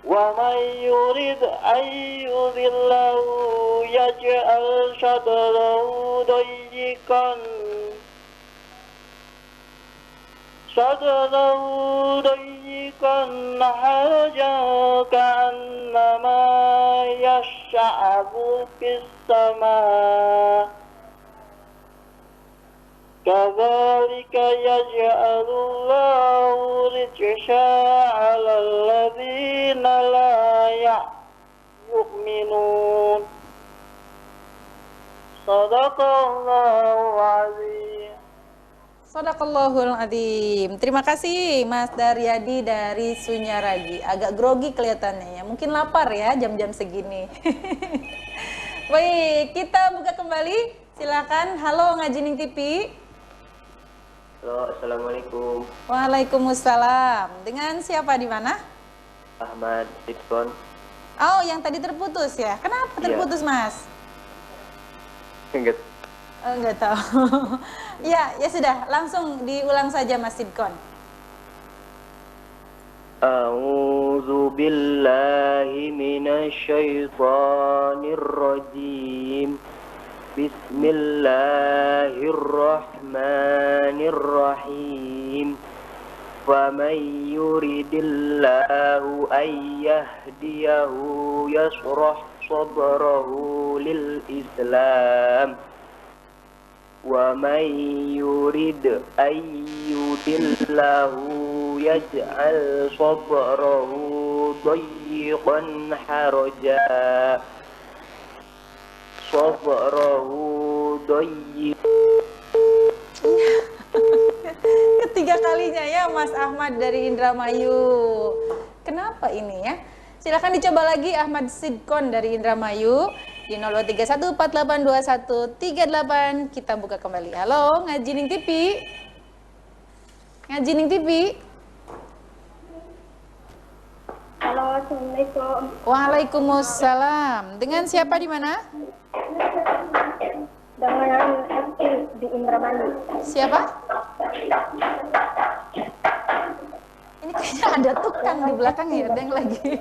Wa man yurid an yudillahu yaj'al sadrahu dayyqan harajan ka'annama yash'abu fis sama. Kadzalika yaj'alullahu rijsa 'alal ladzina la yu'minun. Shadaqallahul 'azim. Shadaqallahul Adzim. Terima kasih Mas Daryadi dari Sunyaragi. Agak grogi kelihatannya ya. Mungkin lapar ya jam-jam segini. Baik, kita buka kembali. Silakan. Halo Ngajining TV. Halo, Assalamualaikum. Waalaikumsalam. Dengan siapa di mana? Ahmad Sidkon. Oh, yang tadi terputus ya. Kenapa terputus, Mas? Enggak. Enggak tahu. Ya sudah, langsung diulang saja Mas Sidkon. A'udzu billahi minasy syaithanir rajim. Bismillahirrahmanirrahim. Faman yuridillahu an yahdiyahu yashrah sadrahu lil Islam. Wa man yurid an yudillahu yaj'al sadrahu dayyqan haraja. Ketiga kalinya ya Mas Ahmad dari Indramayu. Kenapa ini ya? Silakan dicoba lagi Ahmad Sidkon dari Indramayu di 0231482138. Kita buka kembali. Halo, Ngajining TV. Ngajining TV. Halo, Assalamualaikum. Waalaikumsalam. Dengan siapa di mana? Dengan Esti di Indramayu. Siapa? Ini kayaknya ada tukang di belakang ya, ada yang lagi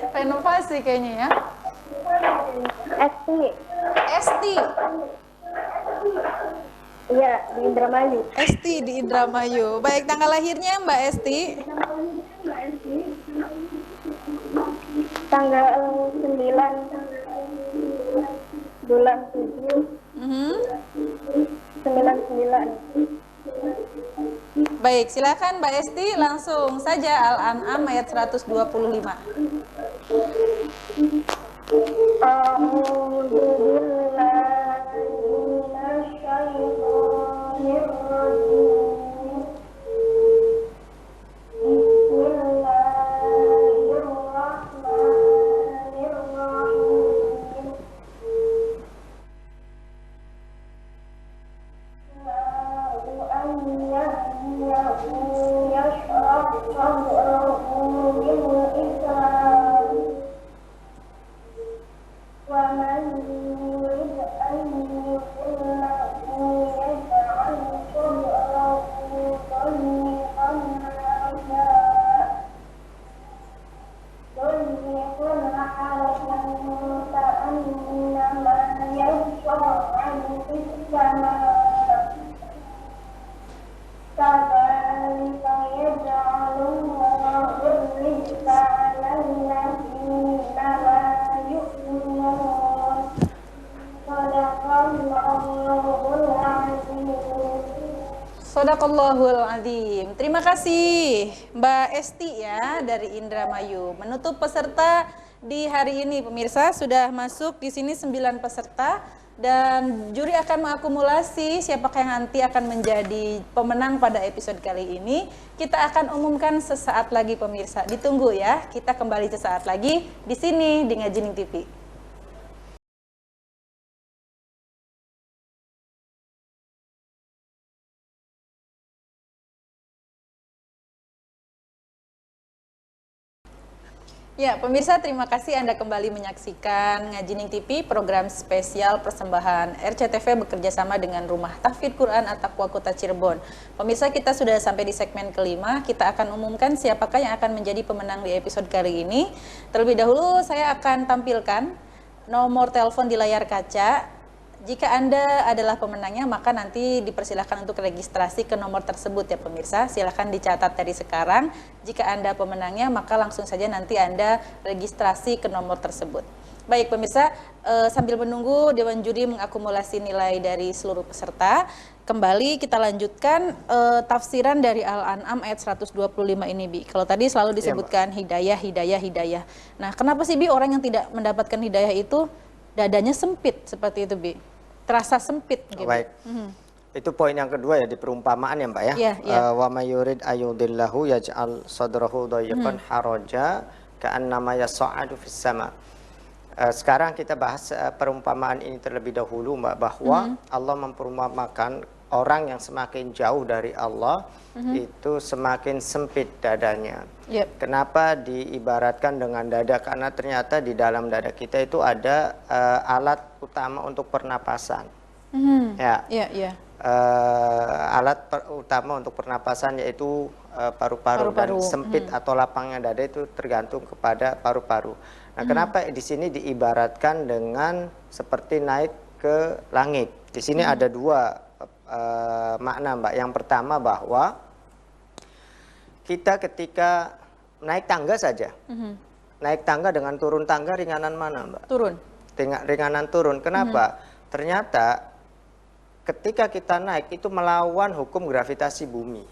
renovasi kayaknya ya. Esti. Esti. Iya, di Indramayu. Esti di Indramayu. Baik, tanggal lahirnya Mbak Esti? Tanggal 9 bulan 7 99. Baik, silakan Mbak Esti langsung saja Al-An'am ayat 125. A'udzu billahi minasyaitonir rajim. Bismillahirrahmanirrahim. Yashrah sadrahu bil Islam. ومن يرد أن يضله يجعل صدره ضيقا حرجا كأنما يصعد في السماء كذلك يجعل الله الرجس على الذين لا يؤمنون صدق الله العظيم. Shadaqallahul Adzim. Terima kasih Mbak Esti ya dari Indramayu. Menutup peserta di hari ini pemirsa, sudah masuk di sini 9 peserta dan juri akan mengakumulasi siapakah yang nanti akan menjadi pemenang pada episode kali ini. Kita akan umumkan sesaat lagi pemirsa. Ditunggu ya. Kita kembali sesaat lagi di sini di Ngajining TV. Ya, pemirsa, terima kasih Anda kembali menyaksikan Ngajining TV, program spesial persembahan RCTV bekerjasama dengan Rumah Tahfidz Quran At-Taqwa Kota Cirebon. Pemirsa, kita sudah sampai di segmen kelima. Kita akan umumkan siapakah yang akan menjadi pemenang di episode kali ini. Terlebih dahulu, saya akan tampilkan nomor telepon di layar kaca. Jika Anda adalah pemenangnya, maka nanti dipersilahkan untuk registrasi ke nomor tersebut ya pemirsa. Silahkan dicatat dari sekarang. Jika Anda pemenangnya, maka langsung saja nanti Anda registrasi ke nomor tersebut. Baik pemirsa, sambil menunggu Dewan Juri mengakumulasi nilai dari seluruh peserta, kembali kita lanjutkan tafsiran dari Al-An'am ayat 125 ini, Bi. Kalau tadi selalu disebutkan hidayah, hidayah, hidayah. Nah, kenapa sih, Bi, orang yang tidak mendapatkan hidayah itu dadanya sempit seperti itu, Bi? Terasa sempit gitu. Baik. Itu poin yang kedua ya di perumpamaan ya Mbak ya. Wa may yurid ayudillahu yaj'al sadrahu dayiqan haraja ka'annama yas'adu fis sama. Sekarang kita bahas perumpamaan ini terlebih dahulu Mbak, bahwa Allah memperumpamakan orang yang semakin jauh dari Allah itu semakin sempit dadanya. Kenapa diibaratkan dengan dada? Karena ternyata di dalam dada kita itu ada alat utama untuk pernapasan. Alat utama untuk pernapasan yaitu paru-paru, dan sempit atau lapangnya dada itu tergantung kepada paru-paru. Nah, kenapa di sini diibaratkan dengan seperti naik ke langit? Di sini ada dua makna Mbak. Yang pertama bahwa kita ketika naik tangga saja, naik tangga dengan turun tangga ringanan mana Mbak? Turun. Ringanan turun. Kenapa? Ternyata ketika kita naik itu melawan hukum gravitasi bumi.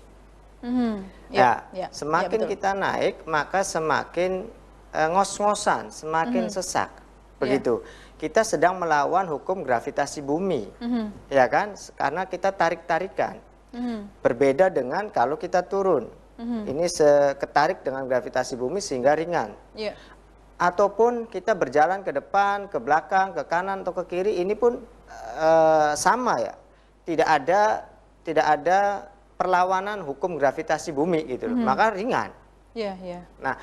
Semakin kita naik maka semakin ngos-ngosan, semakin sesak. Begitu. Kita sedang melawan hukum gravitasi bumi, ya kan? Karena kita tarik-tarikan. Berbeda dengan kalau kita turun. Ini ketarik dengan gravitasi bumi sehingga ringan. Ataupun kita berjalan ke depan, ke belakang, ke kanan atau ke kiri, ini pun sama ya. Tidak ada perlawanan hukum gravitasi bumi gitu. Maka ringan. Nah,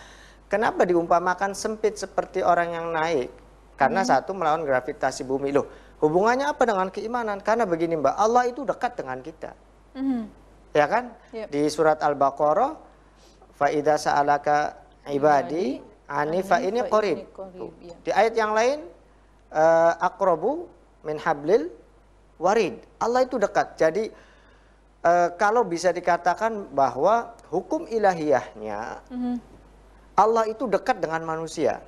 kenapa diumpamakan sempit seperti orang yang naik? Karena satu melawan gravitasi bumi. Loh, hubungannya apa dengan keimanan? Karena begini Mbak, Allah itu dekat dengan kita. Ya kan? Yep. Di surat Al-Baqarah, fa idza sa'alaka ibadi ani fa ini qarib. Ya. Di ayat yang lain, aqrabu min hablil warid. Allah itu dekat. Jadi kalau bisa dikatakan bahwa hukum ilahiyahnya Allah itu dekat dengan manusia.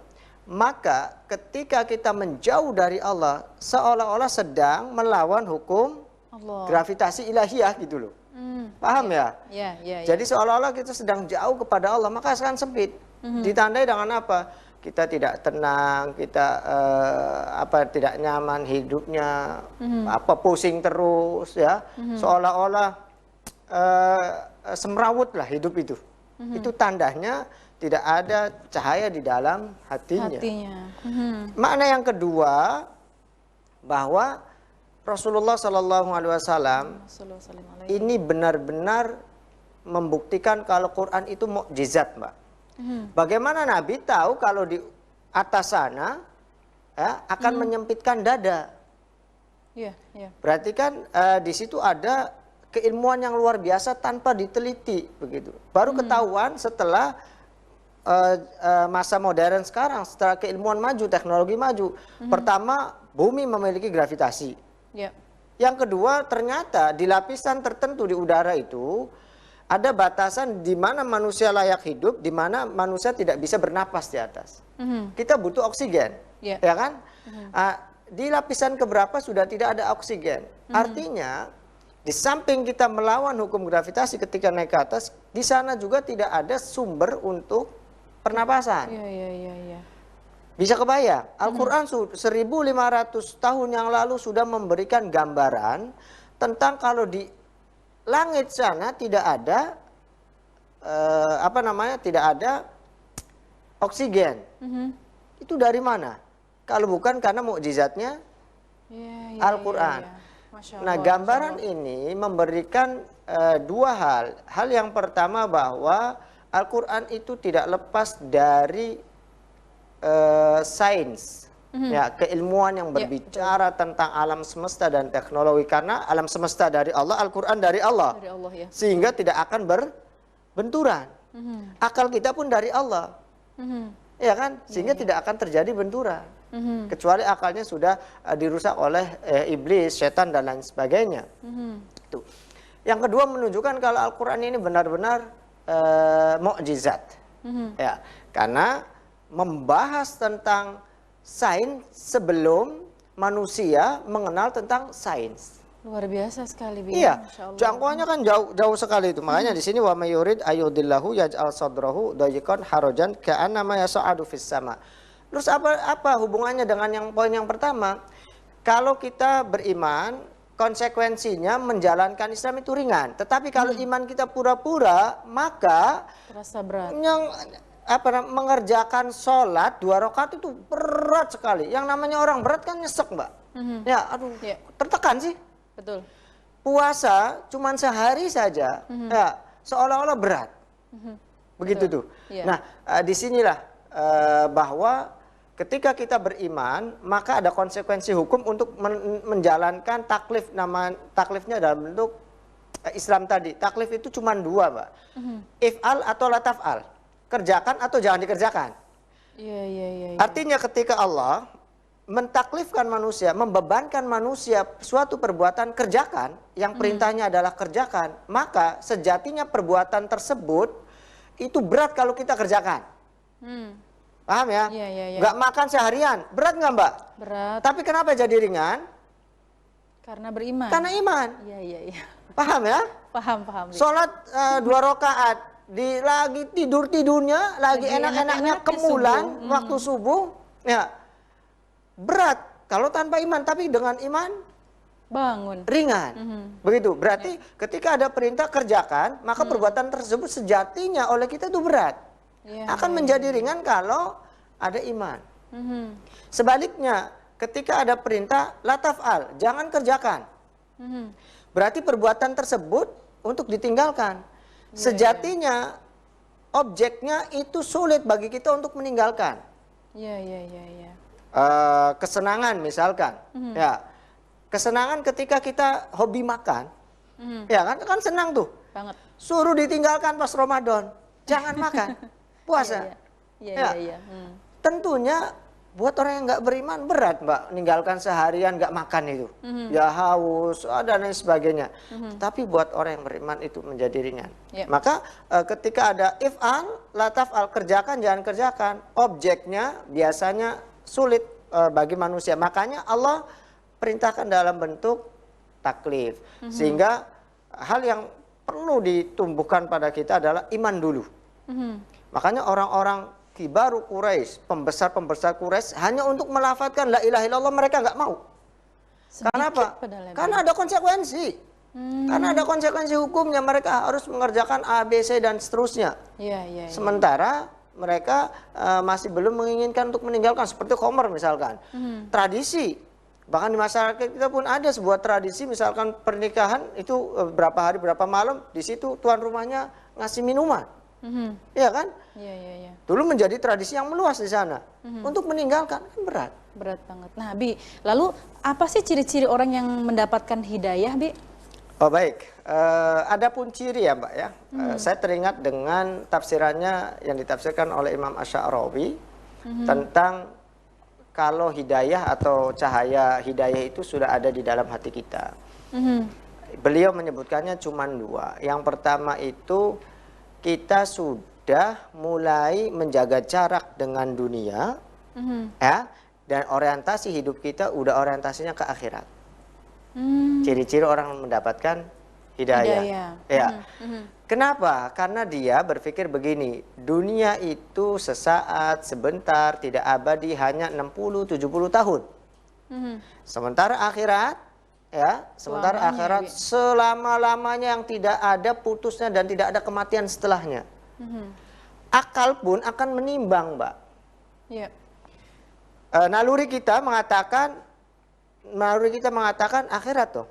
Maka ketika kita menjauh dari Allah, seolah-olah sedang melawan hukum Allah. gravitasi ilahiyah gitu loh. Paham ya? Ya, ya, ya. Jadi seolah-olah kita sedang jauh kepada Allah, maka akan sempit. Ditandai dengan apa? Kita tidak tenang, kita tidak nyaman hidupnya, pusing terus ya. Seolah-olah semrawut lah hidup itu. Itu tandanya tidak ada cahaya di dalam hatinya. Makna yang kedua, bahwa Rasulullah SAW ini benar-benar membuktikan kalau Quran itu mukjizat, Mbak. Bagaimana Nabi tahu kalau di atas sana ya, akan menyempitkan dada? Ya, ya. Berarti kan di situ ada keilmuan yang luar biasa tanpa diteliti, begitu. Baru ketahuan setelah masa modern sekarang, setelah keilmuan maju, teknologi maju. Pertama, bumi memiliki gravitasi. Ya. Yang kedua, ternyata di lapisan tertentu di udara itu ada batasan di mana manusia layak hidup, di mana manusia tidak bisa bernapas di atas. Kita butuh oksigen, ya kan? Di lapisan keberapa sudah tidak ada oksigen. Artinya, di samping kita melawan hukum gravitasi ketika naik ke atas, di sana juga tidak ada sumber untuk pernapasan. Ya, ya, ya, ya. Bisa kebayang, Al-Quran 1500 tahun yang lalu sudah memberikan gambaran tentang kalau di langit sana tidak ada tidak ada oksigen. Itu dari mana? Kalau bukan karena mukjizatnya Al-Quran. Nah, gambaran ini memberikan dua hal. Hal yang pertama bahwa Al-Quran itu tidak lepas dari sains, ya, keilmuan yang berbicara tentang alam semesta dan teknologi. Karena alam semesta dari Allah, Al-Quran dari Allah, Ya. sehingga tidak akan berbenturan. Akal kita pun dari Allah, ya kan, sehingga tidak akan terjadi benturan. Kecuali akalnya sudah dirusak oleh iblis, setan dan lain sebagainya. Itu. Yang kedua, menunjukkan kalau Al-Quran ini benar-benar mukjizat, ya, karena membahas tentang sains sebelum manusia mengenal tentang sains. Luar biasa sekali, Bi. Iya, Masya Allah. jangkauannya kan jauh sekali itu. Makanya di sini wa may yurid ayudillahu yaj'al sadrahu dayiqan harajan ka'annama yas'adu fis sama. Terus apa hubungannya dengan yang poin yang pertama? Kalau kita beriman, konsekuensinya menjalankan Islam itu ringan. Tetapi kalau iman kita pura-pura, maka Terasa berat. mengerjakan sholat 2 rakaat itu berat sekali. Yang namanya orang berat kan nyesek, Mbak. Ya, aduh, tertekan sih. Betul. Puasa cuman sehari saja, ya, seolah-olah berat. Begitu tuh. Nah, disinilah bahwa ketika kita beriman, maka ada konsekuensi hukum untuk menjalankan taklif. Taklifnya dalam bentuk Islam tadi. Taklif itu cuma 2, Mbak. If'al atau la taf'al. Kerjakan atau jangan dikerjakan. Iya. Artinya ketika Allah mentaklifkan manusia, membebankan manusia suatu perbuatan, kerjakan, yang perintahnya adalah kerjakan, maka sejatinya perbuatan tersebut itu berat kalau kita kerjakan. Paham ya? Iya. Nggak makan seharian, berat nggak, Mbak? Berat. Tapi kenapa jadi ringan? Karena beriman. Karena iman. Iya. Paham ya? Paham. Bi. Sholat 2 rakaat, lagi tidurnya, lagi enak-enaknya kemulan waktu subuh, ya berat kalau tanpa iman. Tapi dengan iman bangun, ringan. Begitu. Berarti ketika ada perintah kerjakan, maka perbuatan tersebut sejatinya oleh kita itu berat. Akan menjadi ringan kalau ada iman. Sebaliknya, ketika ada perintah la taf'al, jangan kerjakan, berarti perbuatan tersebut untuk ditinggalkan. Sejatinya objeknya itu sulit bagi kita untuk meninggalkan. Iya, iya, iya, iya. Kesenangan misalkan, ya kesenangan ketika kita hobi makan, ya kan senang tuh. Banget. Suruh ditinggalkan pas Ramadan, jangan makan, puasa. Iya, Ya. iya, iya. Tentunya buat orang yang nggak beriman berat, Mbak, meninggalkan seharian nggak makan itu, ya haus, dan lain sebagainya. Tapi buat orang yang beriman itu menjadi ringan. Yep. Maka ketika ada if'al, la taf'al, kerjakan, jangan kerjakan, objeknya biasanya sulit bagi manusia. Makanya Allah perintahkan dalam bentuk taklif, sehingga hal yang perlu ditumbuhkan pada kita adalah iman dulu. Makanya orang-orang kibaru Quraisy, pembesar-pembesar Quraisy, hanya untuk melafadzkan la ilaha illallah mereka nggak mau. Karena apa? Karena ada konsekuensi. Karena ada konsekuensi hukumnya, mereka harus mengerjakan A, B, C dan seterusnya. Iya, iya, iya. Sementara mereka masih belum menginginkan untuk meninggalkan, seperti khomer misalkan. Tradisi, bahkan di masyarakat kita pun ada sebuah tradisi, misalkan pernikahan itu berapa hari berapa malam, di situ tuan rumahnya ngasih minuman. Iya kan? Iya, iya, iya. Dulu menjadi tradisi yang meluas di sana. Untuk meninggalkan kan berat. Berat banget. Nah, Bi, lalu apa sih ciri-ciri orang yang mendapatkan hidayah, Bi? Oh baik, ada pun ciri ya Mbak ya. Saya teringat dengan tafsirannya yang ditafsirkan oleh Imam Asy'arawi tentang kalau hidayah atau cahaya hidayah itu sudah ada di dalam hati kita. Beliau menyebutkannya cuma dua. Yang pertama itu kita sudah mulai menjaga jarak dengan dunia, ya, dan orientasi hidup kita udah orientasinya ke akhirat. Ciri-ciri orang mendapatkan hidayah. Ya. Kenapa? Karena dia berpikir begini, dunia itu sesaat, sebentar, tidak abadi, hanya 60-70 tahun. Sementara akhirat, ya, sementara akhirat selama-lamanya yang tidak ada putusnya dan tidak ada kematian setelahnya. Akal pun akan menimbang, Mbak. Iya. Naluri kita mengatakan akhirat toh.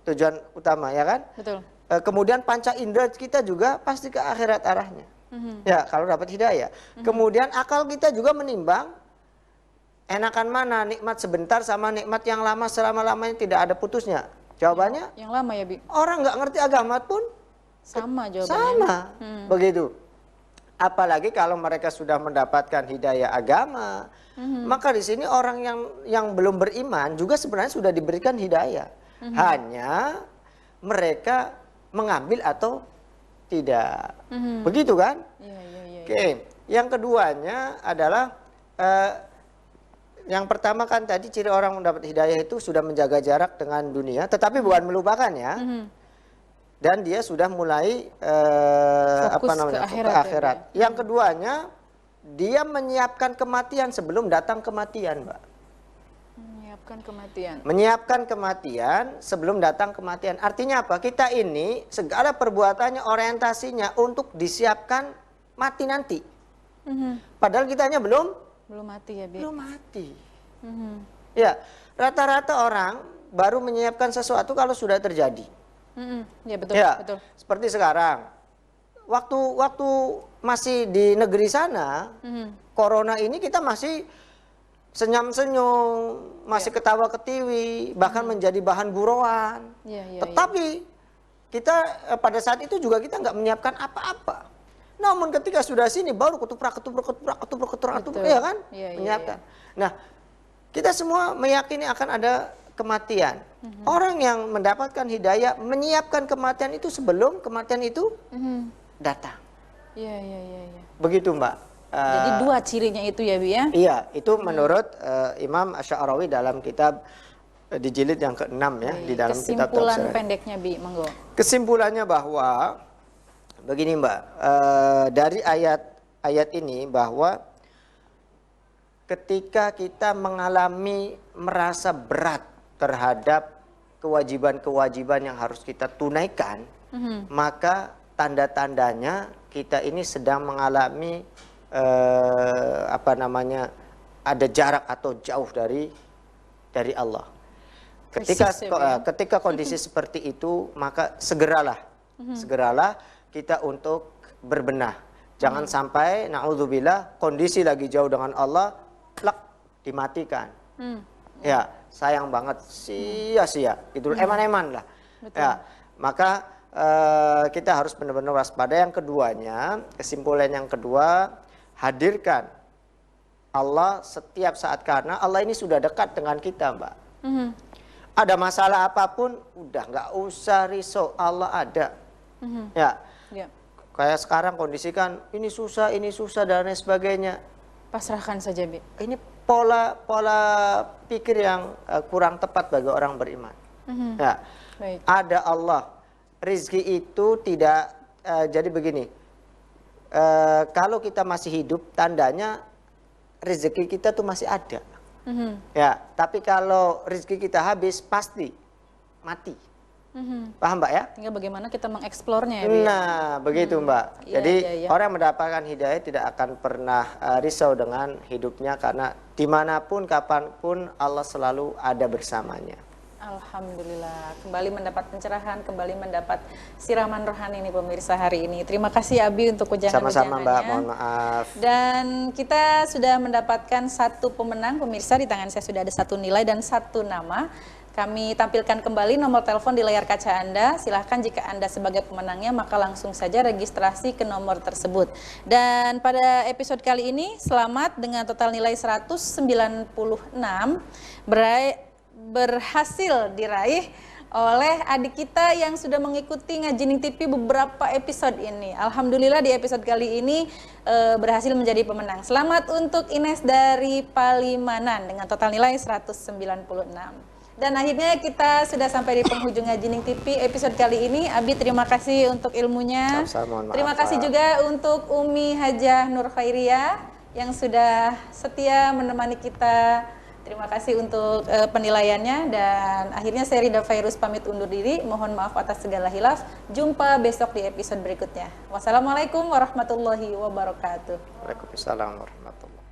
Tujuan utama, ya kan? Betul. Kemudian panca indera kita juga pasti ke akhirat arahnya. Ya, kalau dapat hidayah. Kemudian akal kita juga menimbang enakan mana, nikmat sebentar sama nikmat yang lama selama-lamanya tidak ada putusnya. Jawabannya Yang lama ya, Bi? orang nggak ngerti agama pun Sama jawabannya. sama. Begitu. Apalagi kalau mereka sudah mendapatkan hidayah agama, maka di sini orang yang belum beriman juga sebenarnya sudah diberikan hidayah. Hanya mereka mengambil atau tidak. Begitu kan? Iya, iya, iya. Oke. Yang keduanya adalah yang pertama kan tadi ciri orang mendapat hidayah itu sudah menjaga jarak dengan dunia, tetapi bukan melupakan ya. Dan dia sudah mulai Fokus ke akhirat, ya, Yang keduanya, dia menyiapkan kematian sebelum datang kematian, Mbak. Menyiapkan kematian. Menyiapkan kematian sebelum datang kematian. Artinya apa? Kita ini segala perbuatannya orientasinya untuk disiapkan mati nanti. Padahal kitanya belum mati ya, Bi? belum mati. Ya, rata-rata orang baru menyiapkan sesuatu kalau sudah terjadi. Ya, betul, Ya, betul. seperti sekarang. Waktu masih di negeri sana, corona ini kita masih senyum-senyum, masih ketawa ketiwi, bahkan menjadi bahan buruan. Iya, iya, Tetapi kita pada saat itu juga kita nggak menyiapkan apa-apa. Namun ketika sudah sini baru ketuprak, Betul. ya kan? Iya, iya, Menyiapkan. Nah, kita semua meyakini akan ada kematian. Orang yang mendapatkan hidayah menyiapkan kematian itu sebelum kematian itu datang. Iya, iya, iya, iya. Begitu, Mbak. Jadi dua cirinya itu ya, Bi ya? Iya, itu menurut Imam Asy'arawi dalam kitab di jilid yang ke-6 ya, di dalam kitab Kesimpulan tafsir. pendeknya, Bi, monggo. Kesimpulannya bahwa begini, Mbak, dari ayat ini bahwa ketika kita mengalami merasa berat terhadap kewajiban-kewajiban yang harus kita tunaikan, maka tanda-tandanya kita ini sedang mengalami ada jarak atau jauh dari Allah. Ketika kondisi seperti itu, maka segeralah kita untuk berbenah. Jangan sampai naudzubillah kondisi lagi jauh dengan Allah, plak dimatikan. Ya, sayang banget, sia-sia gitu, eman-eman lah. Ya, maka kita harus benar-benar waspada. Yang keduanya, kesimpulan yang kedua, hadirkan Allah setiap saat, karena Allah ini sudah dekat dengan kita, Mbak. Ada masalah apapun, udah nggak usah risau, Allah ada. Ya. Kayak sekarang kondisi kan ini susah dan lain sebagainya. Pasrahkan saja, Bi. Ini pola pikir yang kurang tepat bagi orang beriman. Ya. Baik. Ada Allah. Rizki itu tidak jadi begini. Kalau kita masih hidup, tandanya rezeki kita tuh masih ada. Ya, tapi kalau rezeki kita habis, pasti mati. Paham, Mbak ya? Tinggal bagaimana kita mengeksplornya ya, Bi. Nah, begitu, Mbak. Iya, Jadi iya. orang yang mendapatkan hidayah tidak akan pernah risau dengan hidupnya, karena dimanapun, kapanpun Allah selalu ada bersamanya. Alhamdulillah, kembali mendapat pencerahan, kembali mendapat siraman rohani nih pemirsa hari ini. Terima kasih Abi untuk ujangan-ujangannya. Sama-sama, Mbak, mohon maaf. Dan kita sudah mendapatkan satu pemenang pemirsa, di tangan saya sudah ada satu nilai dan satu nama. Kami tampilkan kembali nomor telepon di layar kaca Anda. Silahkan jika Anda sebagai pemenangnya, maka langsung saja registrasi ke nomor tersebut. Dan pada episode kali ini, selamat dengan total nilai 196, berhasil diraih oleh adik kita yang sudah mengikuti Ngajining TV beberapa episode ini. Alhamdulillah di episode kali ini berhasil menjadi pemenang. Selamat untuk Ines dari Palimanan dengan total nilai 196. Dan akhirnya kita sudah sampai di penghujung Ngajining TV episode kali ini. Abi, terima kasih untuk ilmunya. Sama-sama, Terima maaf, kasih Pak. juga untuk Umi Hajah Nur Khairia yang sudah setia menemani kita. Terima kasih untuk penilaiannya, dan akhirnya saya Rida Fairuz pamit undur diri. Mohon maaf atas segala hilaf. Jumpa besok di episode berikutnya. Wassalamualaikum warahmatullahi wabarakatuh. Waalaikumsalam warahmatullahi wabarakatuh.